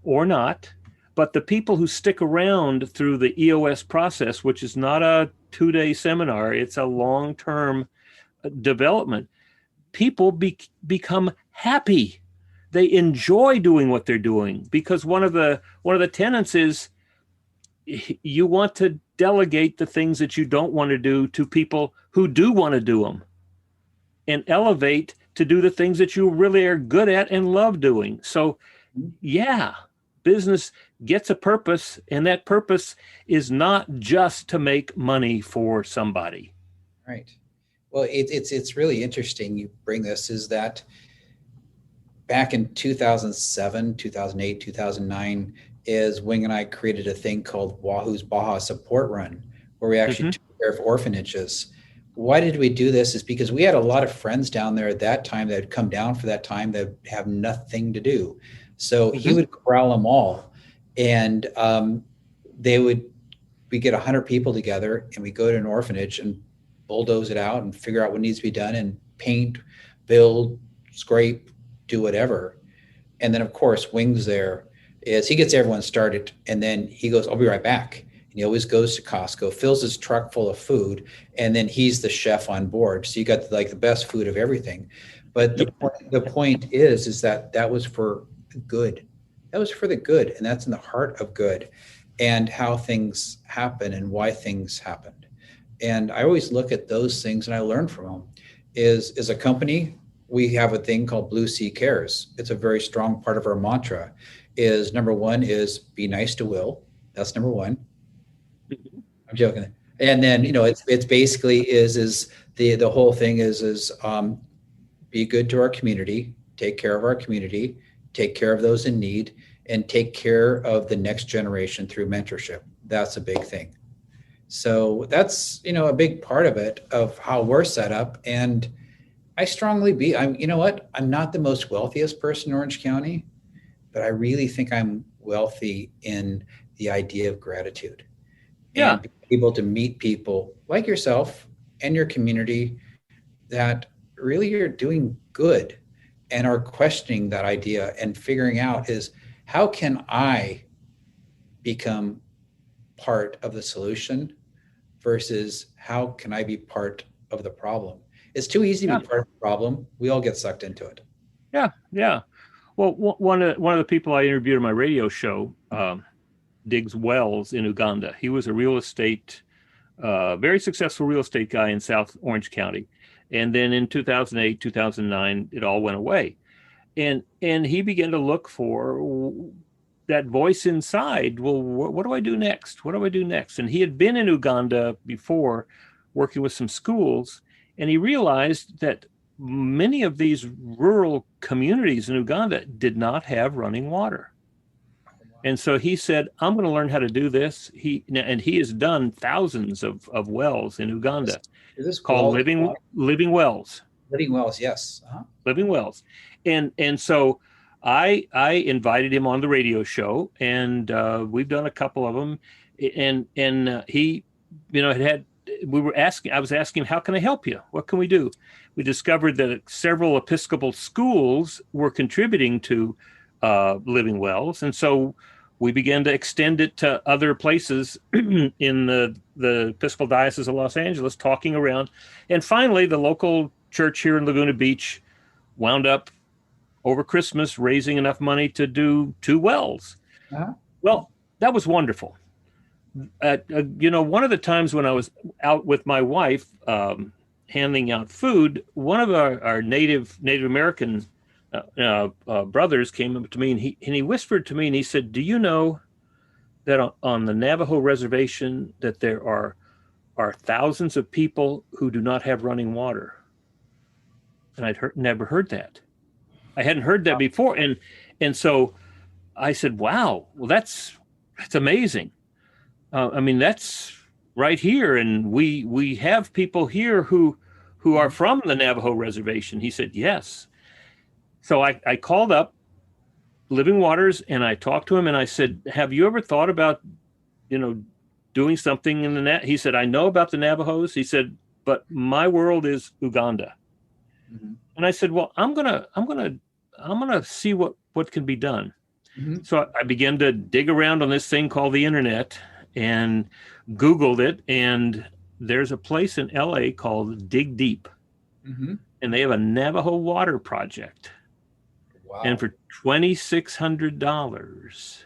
[SPEAKER 2] or not. But the people who stick around through the EOS process, which is not a 2-day seminar, it's a long-term development, people become happy. They enjoy doing what they're doing because one of the tenets is you want to delegate the things that you don't want to do to people who do want to do them and elevate to do the things that you really are good at and love doing. So yeah, business gets a purpose, and that purpose is not just to make money for somebody.
[SPEAKER 3] Right. Well, it's really interesting you bring this, is that back in 2007, 2008, 2009, is Wing and I created a thing called Wahoo's Baja Support Run, where we actually took care of orphanages. Why did we do this? Is because we had a lot of friends down there at that time that had come down for that time that have nothing to do. So he would corral them all, and we get 100 people together, and we go to an orphanage and bulldoze it out and figure out what needs to be done and paint, build, scrape, do whatever. And then of course, Wing's there is he gets everyone started, and then he goes, I'll be right back. And he always goes to Costco, fills his truck full of food, and then he's the chef on board. So you got like the best food of everything. But the point is that was for good. That was for the good, and that's in the heart of good and how things happen and why things happened. And I always look at those things and I learn from them. Is a company, we have a thing called Blue C Cares. It's a very strong part of our mantra. Is number one is be nice to Will. That's number one. I'm joking. And then, it's basically is the whole thing is be good to our community, take care of our community, take care of those in need, and take care of the next generation through mentorship. That's a big thing. So that's, a big part of it, of how we're set up. And I strongly I'm not the most wealthiest person in Orange County, but I really think I'm wealthy in the idea of gratitude.
[SPEAKER 2] Yeah.
[SPEAKER 3] And being able to meet people like yourself and your community that really you're doing good and are questioning that idea and figuring out is how can I become part of the solution versus how can I be part of the problem? It's too easy to be part of the problem. We all get sucked into it.
[SPEAKER 2] Yeah. Yeah. Well, one of the people I interviewed on my radio show digs wells in Uganda. He was a real estate, very successful real estate guy in South Orange County. And then in 2008, 2009, it all went away. And he began to look for that voice inside. Well, what do I do next? What do I do next? And he had been in Uganda before working with some schools. And he realized that many of these rural communities in Uganda did not have running water. And so he said, I'm going to learn how to do this. He has done thousands of wells in Uganda.
[SPEAKER 3] Is this
[SPEAKER 2] called Living Wells.
[SPEAKER 3] Living Wells, yes. Uh-huh.
[SPEAKER 2] Living Wells. And so I invited him on the radio show, and we've done a couple of them. And he, I was asking him, how can I help you? What can we do? We discovered that several Episcopal schools were contributing to Living Wells. And so we began to extend it to other places in the Episcopal Diocese of Los Angeles, talking around. And finally, the local church here in Laguna Beach wound up over Christmas raising enough money to do 2 wells. Uh-huh. Well, that was wonderful. One of the times when I was out with my wife handing out food, one of our Native American brothers came up to me and he whispered to me and he said, do you know that on the Navajo reservation that there are thousands of people who do not have running water? And I'd never heard that. I hadn't heard that before. And so I said, wow, well, that's amazing. That's right here. And we have people here who are from the Navajo reservation. He said, yes. So I called up Living Waters and I talked to him and I said, have you ever thought about, doing something in the He said, I know about the Navajos. He said, but my world is Uganda. Mm-hmm. And I said, well, I'm gonna see what can be done. Mm-hmm. So I began to dig around on this thing called the internet and Googled it. And there's a place in LA called Dig Deep. Mm-hmm. And they have a Navajo water project. Wow. And for $2,600,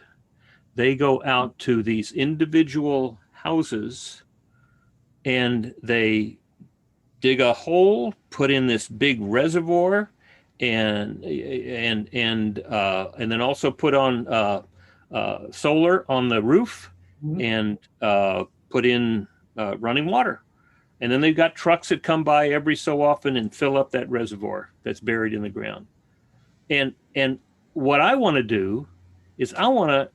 [SPEAKER 2] they go out to these individual houses and they dig a hole, put in this big reservoir, and then also put on solar on the roof, mm-hmm. and put in running water. And then they've got trucks that come by every so often and fill up that reservoir that's buried in the ground. And what I want to do is I want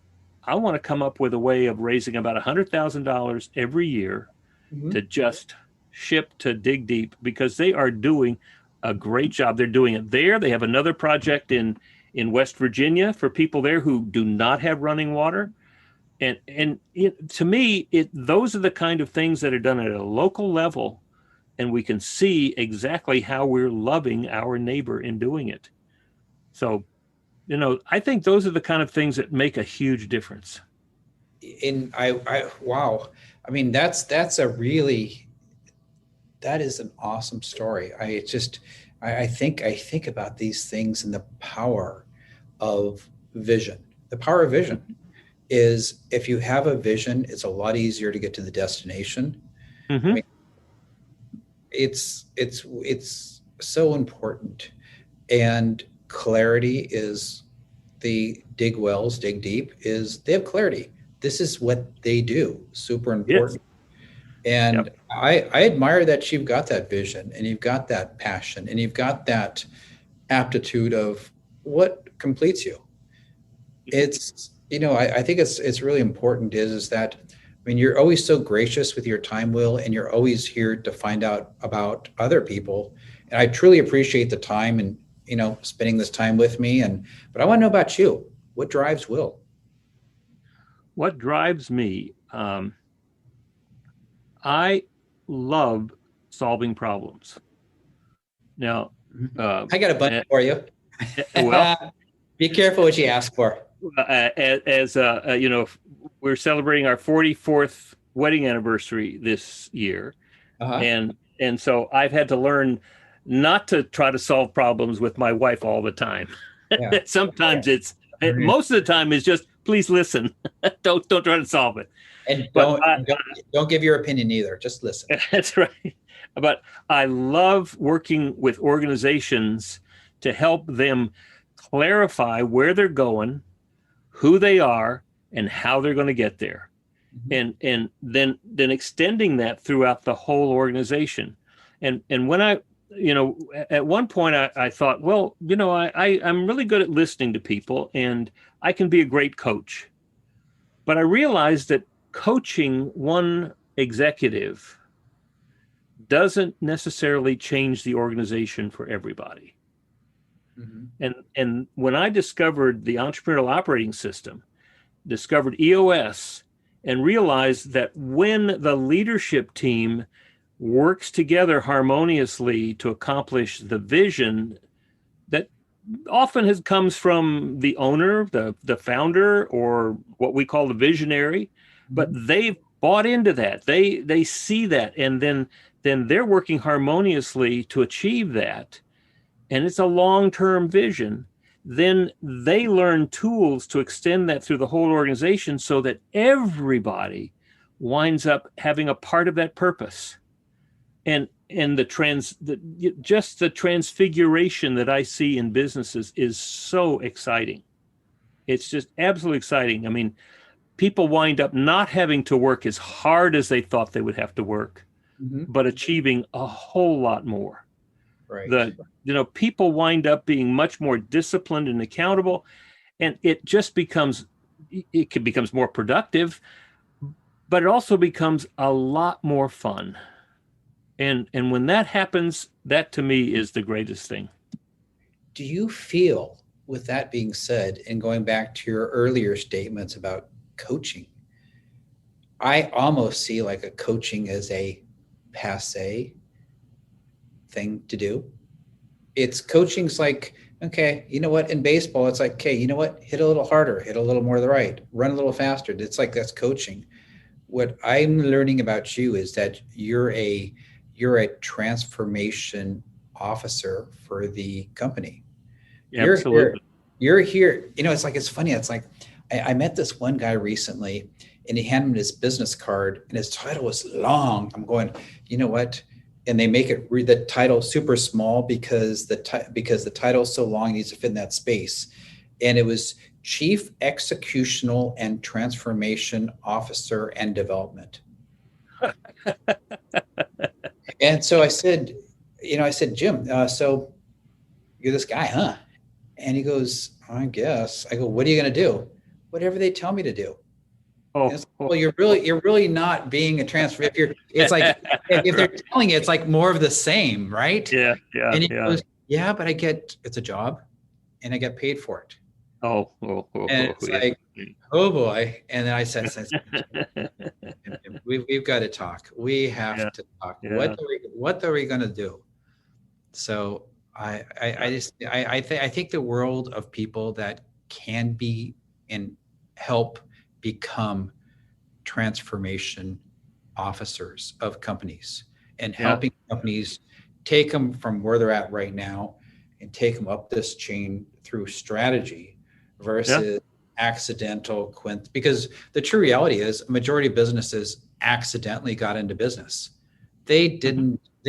[SPEAKER 2] to come up with a way of raising about $100,000 every year, mm-hmm. to just ship to Dig Deep, because they are doing a great job. They're doing it there. They have another project in West Virginia for people there who do not have running water. And to me, those are the kind of things that are done at a local level and we can see exactly how we're loving our neighbor in doing it. So, I think those are the kind of things that make a huge difference.
[SPEAKER 3] Wow. I mean, that is an awesome story. I think about these things and the power of vision. The power of vision is, if you have a vision, it's a lot easier to get to the destination.
[SPEAKER 2] Mm-hmm.
[SPEAKER 3] I mean, it's so important. And clarity is the dig wells, dig deep, is they have clarity. This is what they do. Super important. Yes. And yep. I admire that you've got that vision, and you've got that passion, and you've got that aptitude of what completes you. It's, I think it's really important is that, I mean, you're always so gracious with your time, Will, and you're always here to find out about other people. And I truly appreciate the time and, spending this time with me. But I want to know about you. What drives Will?
[SPEAKER 2] What drives me? I love solving problems. Now,
[SPEAKER 3] I got a bunch for you.
[SPEAKER 2] Well,
[SPEAKER 3] be careful what you ask for.
[SPEAKER 2] As we're celebrating our 44th wedding anniversary this year, and so I've had to learn not to try to solve problems with my wife all the time. Yeah. Sometimes most of the time it's just, please listen. don't try to solve it.
[SPEAKER 3] And don't give your opinion either. Just listen.
[SPEAKER 2] That's right. But I love working with organizations to help them clarify where they're going, who they are, and how they're going to get there. Mm-hmm. And then extending that throughout the whole organization. And when at one point I thought, well, I'm really good at listening to people, and I can be a great coach. But I realized that coaching one executive doesn't necessarily change the organization for everybody. Mm-hmm. And when I discovered the entrepreneurial operating system, discovered EOS, and realized that when the leadership team works together harmoniously to accomplish the vision that often comes from the owner, the founder, or what we call the visionary, but they've bought into that. They see that, and then they're working harmoniously to achieve that. And it's a long-term vision. Then they learn tools to extend that through the whole organization so that everybody winds up having a part of that purpose. And the transfiguration that I see in businesses is so exciting. It's just absolutely exciting. I mean, people wind up not having to work as hard as they thought they would have to work, but achieving a whole lot more.
[SPEAKER 3] Right.
[SPEAKER 2] People wind up being much more disciplined and accountable, and it becomes more productive, but it also becomes a lot more fun. And when that happens, that to me is the greatest thing.
[SPEAKER 3] Do you feel, with that being said, and going back to your earlier statements about coaching, I almost see like a coaching as a passé thing to do. Coaching's like, okay, you know what? In baseball, it's like, okay, you know what? Hit a little harder, hit a little more to the right, run a little faster. It's like, that's coaching. What I'm learning about you is that you're a transformation officer for the company.
[SPEAKER 2] Yeah, absolutely.
[SPEAKER 3] You're here. It's funny. It's like, I met this one guy recently, and he handed me his business card, and his title was long. I'm going, you know what? And they make it the title super small because the title is so long, it needs to fit in that space. And it was Chief Executional and Transformation Officer and Development. And so I said, Jim, so you're this guy, huh? And he goes, I guess. I go, what are you going to do? Whatever they tell me to do. Well, you're really not being a transfer. It's like, if they're telling you, it's like more of the same, right?
[SPEAKER 2] Yeah.
[SPEAKER 3] And he goes, yeah, but it's a job, and I get paid for it.
[SPEAKER 2] And
[SPEAKER 3] it's like, oh boy. And then I said, We've got to talk. We have to talk.
[SPEAKER 2] Yeah.
[SPEAKER 3] What are we going to do? So I think the world of people that can be and help become transformation officers of companies and helping companies take them from where they're at right now and take them up this chain through strategy versus accidental because the true reality is a majority of businesses accidentally got into business. They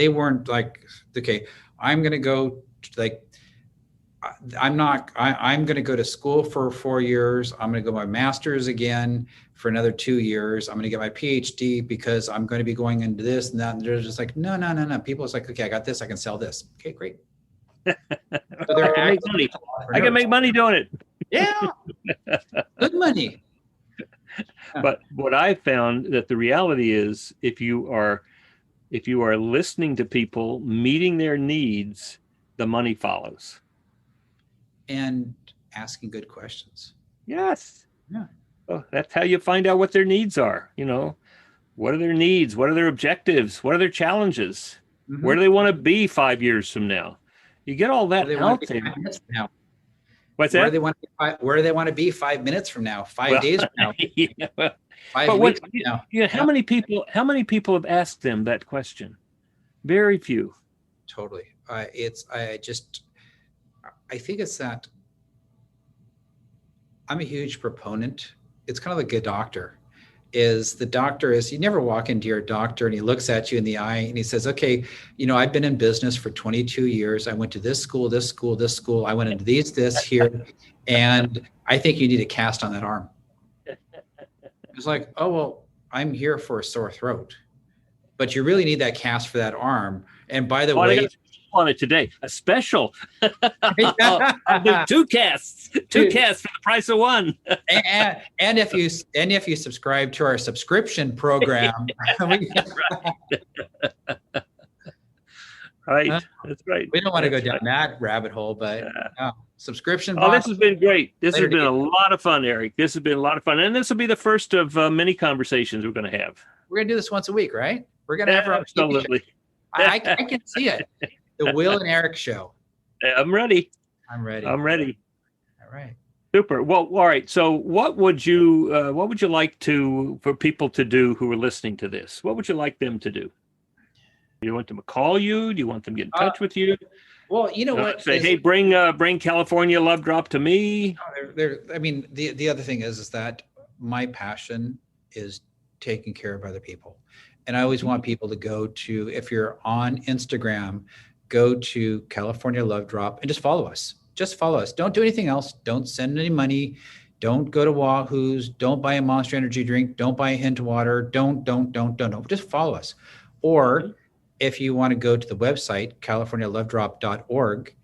[SPEAKER 3] weren't like, okay, I'm going to go I'm going to go to school for 4 years. I'm going to go my master's again for another 2 years. I'm going to get my PhD because I'm going to be going into this and that. And they're just like, no. People is like, okay, I got this. I can sell this. Okay, great. So
[SPEAKER 2] I can make money. I can make money doing it.
[SPEAKER 3] Yeah. Good money.
[SPEAKER 2] But what I found that the reality is if you are listening to people, meeting their needs, the money follows.
[SPEAKER 3] And asking good questions.
[SPEAKER 2] Yes.
[SPEAKER 3] Yeah.
[SPEAKER 2] Well, that's how you find out what their needs are. What are their needs? What are their objectives? What are their challenges? Mm-hmm. Where do they want to be 5 years from now? You get all that out there. What's that?
[SPEAKER 3] Where do they want to be 5 minutes from now? 5 days from now? 5 weeks from now?
[SPEAKER 2] How many people have asked them that question? Very few.
[SPEAKER 3] Totally. I think it's that I'm a huge proponent. It's kind of like a doctor. You never walk into your doctor and he looks at you in the eye and he says, okay, I've been in business for 22 years. I went to this school. I went into this here. And I think you need a cast on that arm. It's like, oh, well, I'm here for a sore throat, but you really need that cast for that arm. And by the way,
[SPEAKER 2] on it today, a special. I'll do two casts for the price of one.
[SPEAKER 3] and if you subscribe to our subscription program,
[SPEAKER 2] right, that's right.
[SPEAKER 3] We don't want to go down that rabbit hole, but subscription.
[SPEAKER 2] This has been great. This has been a lot of fun, Eric. This has been a lot of fun, and this will be the first of many conversations we're going to have.
[SPEAKER 3] We're going to do this once a week, right? We're going to have our own
[SPEAKER 2] absolutely.
[SPEAKER 3] I can see it. The Will and Eric show.
[SPEAKER 2] I'm ready.
[SPEAKER 3] I'm ready.
[SPEAKER 2] All
[SPEAKER 3] right.
[SPEAKER 2] Super. Well, all right. So what would you like for people to do who are listening to this? What would you like them to do? Do you want them to call you? Do you want them to get in touch with you?
[SPEAKER 3] Well, you know what?
[SPEAKER 2] Say, hey, bring California Love Drop to me.
[SPEAKER 3] The other thing is that my passion is taking care of other people. And I always want people to go to, if you're on Instagram, go to California Love Drop and just follow us. Just follow us. Don't do anything else. Don't send any money. Don't go to Wahoo's. Don't buy a Monster Energy drink. Don't buy a hint of water. Don't. Just follow us. Or if you want to go to the website, californialovedrop.org,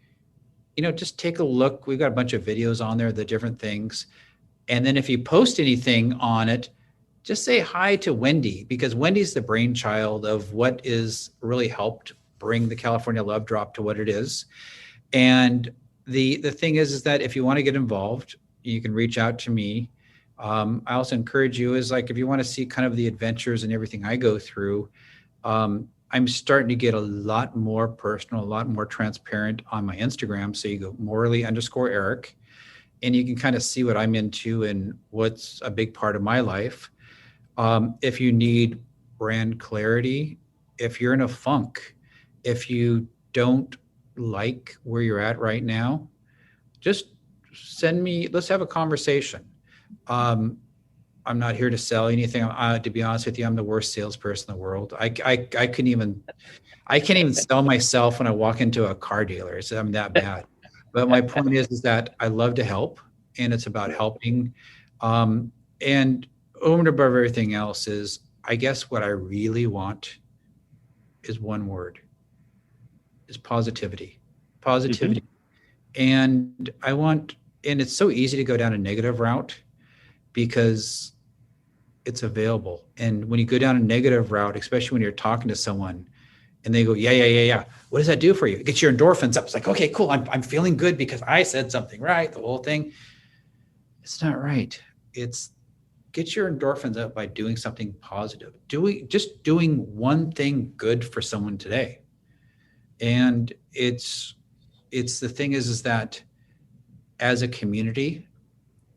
[SPEAKER 3] just take a look. We've got a bunch of videos on there, the different things. And then if you post anything on it, just say hi to Wendy, because Wendy's the brainchild of what is really helped bring the California Love Drop to what it is. And the thing is that if you want to get involved, you can reach out to me. I also encourage you if you want to see kind of the adventures and everything I go through, I'm starting to get a lot more personal, a lot more transparent on my Instagram. So you go Morley_Eric, and you can kind of see what I'm into and what's a big part of my life. If you need brand clarity, if you're in a funk, if you don't like where you're at right now, just send me, let's have a conversation. I'm not here to sell anything. To be honest with you, I'm the worst salesperson in the world. I can't even sell myself when I walk into a car dealer. So I'm that bad. But my point is that I love to help, and it's about helping. And over and above everything else is, I guess what I really want is one word, is positivity. Positivity. Mm-hmm. And it's so easy to go down a negative route because it's available. And when you go down a negative route, especially when you're talking to someone and they go, yeah. What does that do for you? It gets your endorphins up. It's like, okay, cool. I'm feeling good because I said something right. The whole thing. It's not right. It's get your endorphins up by doing something positive. Just doing one thing good for someone today. And it's the thing is that as a community,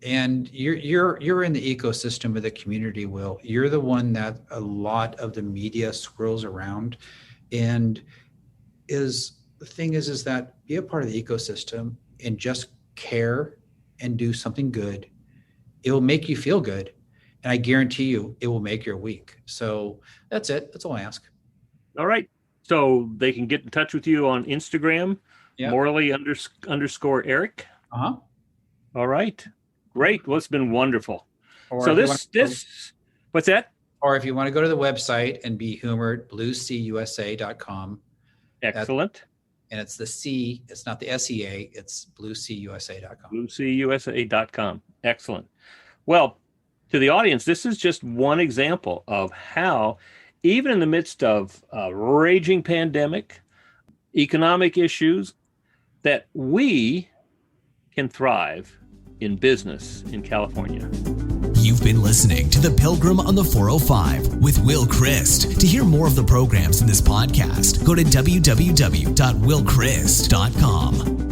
[SPEAKER 3] and you're in the ecosystem of the community, Will, you're the one that a lot of the media swirls around. And the thing is that be a part of the ecosystem and just care and do something good. It will make you feel good. And I guarantee you it will make your week. So that's it. That's all I ask.
[SPEAKER 2] All right. So they can get in touch with you on Instagram, Morley _ Eric.
[SPEAKER 3] Uh-huh.
[SPEAKER 2] All right. Great. Well, it's been wonderful.
[SPEAKER 3] Or
[SPEAKER 2] so what's that?
[SPEAKER 3] Or if you want to go to the website and be humored, bluecusa.com.
[SPEAKER 2] Excellent.
[SPEAKER 3] And it's the C, it's not the SEA, it's bluecusa.com.
[SPEAKER 2] bluecusa.com. Excellent. Well, to the audience, this is just one example of how, even in the midst of a raging pandemic, economic issues, that we can thrive in business in California.
[SPEAKER 1] You've been listening to The Pilgrim on the 405 with Will Christ. To hear more of the programs in this podcast, go to www.willchrist.com.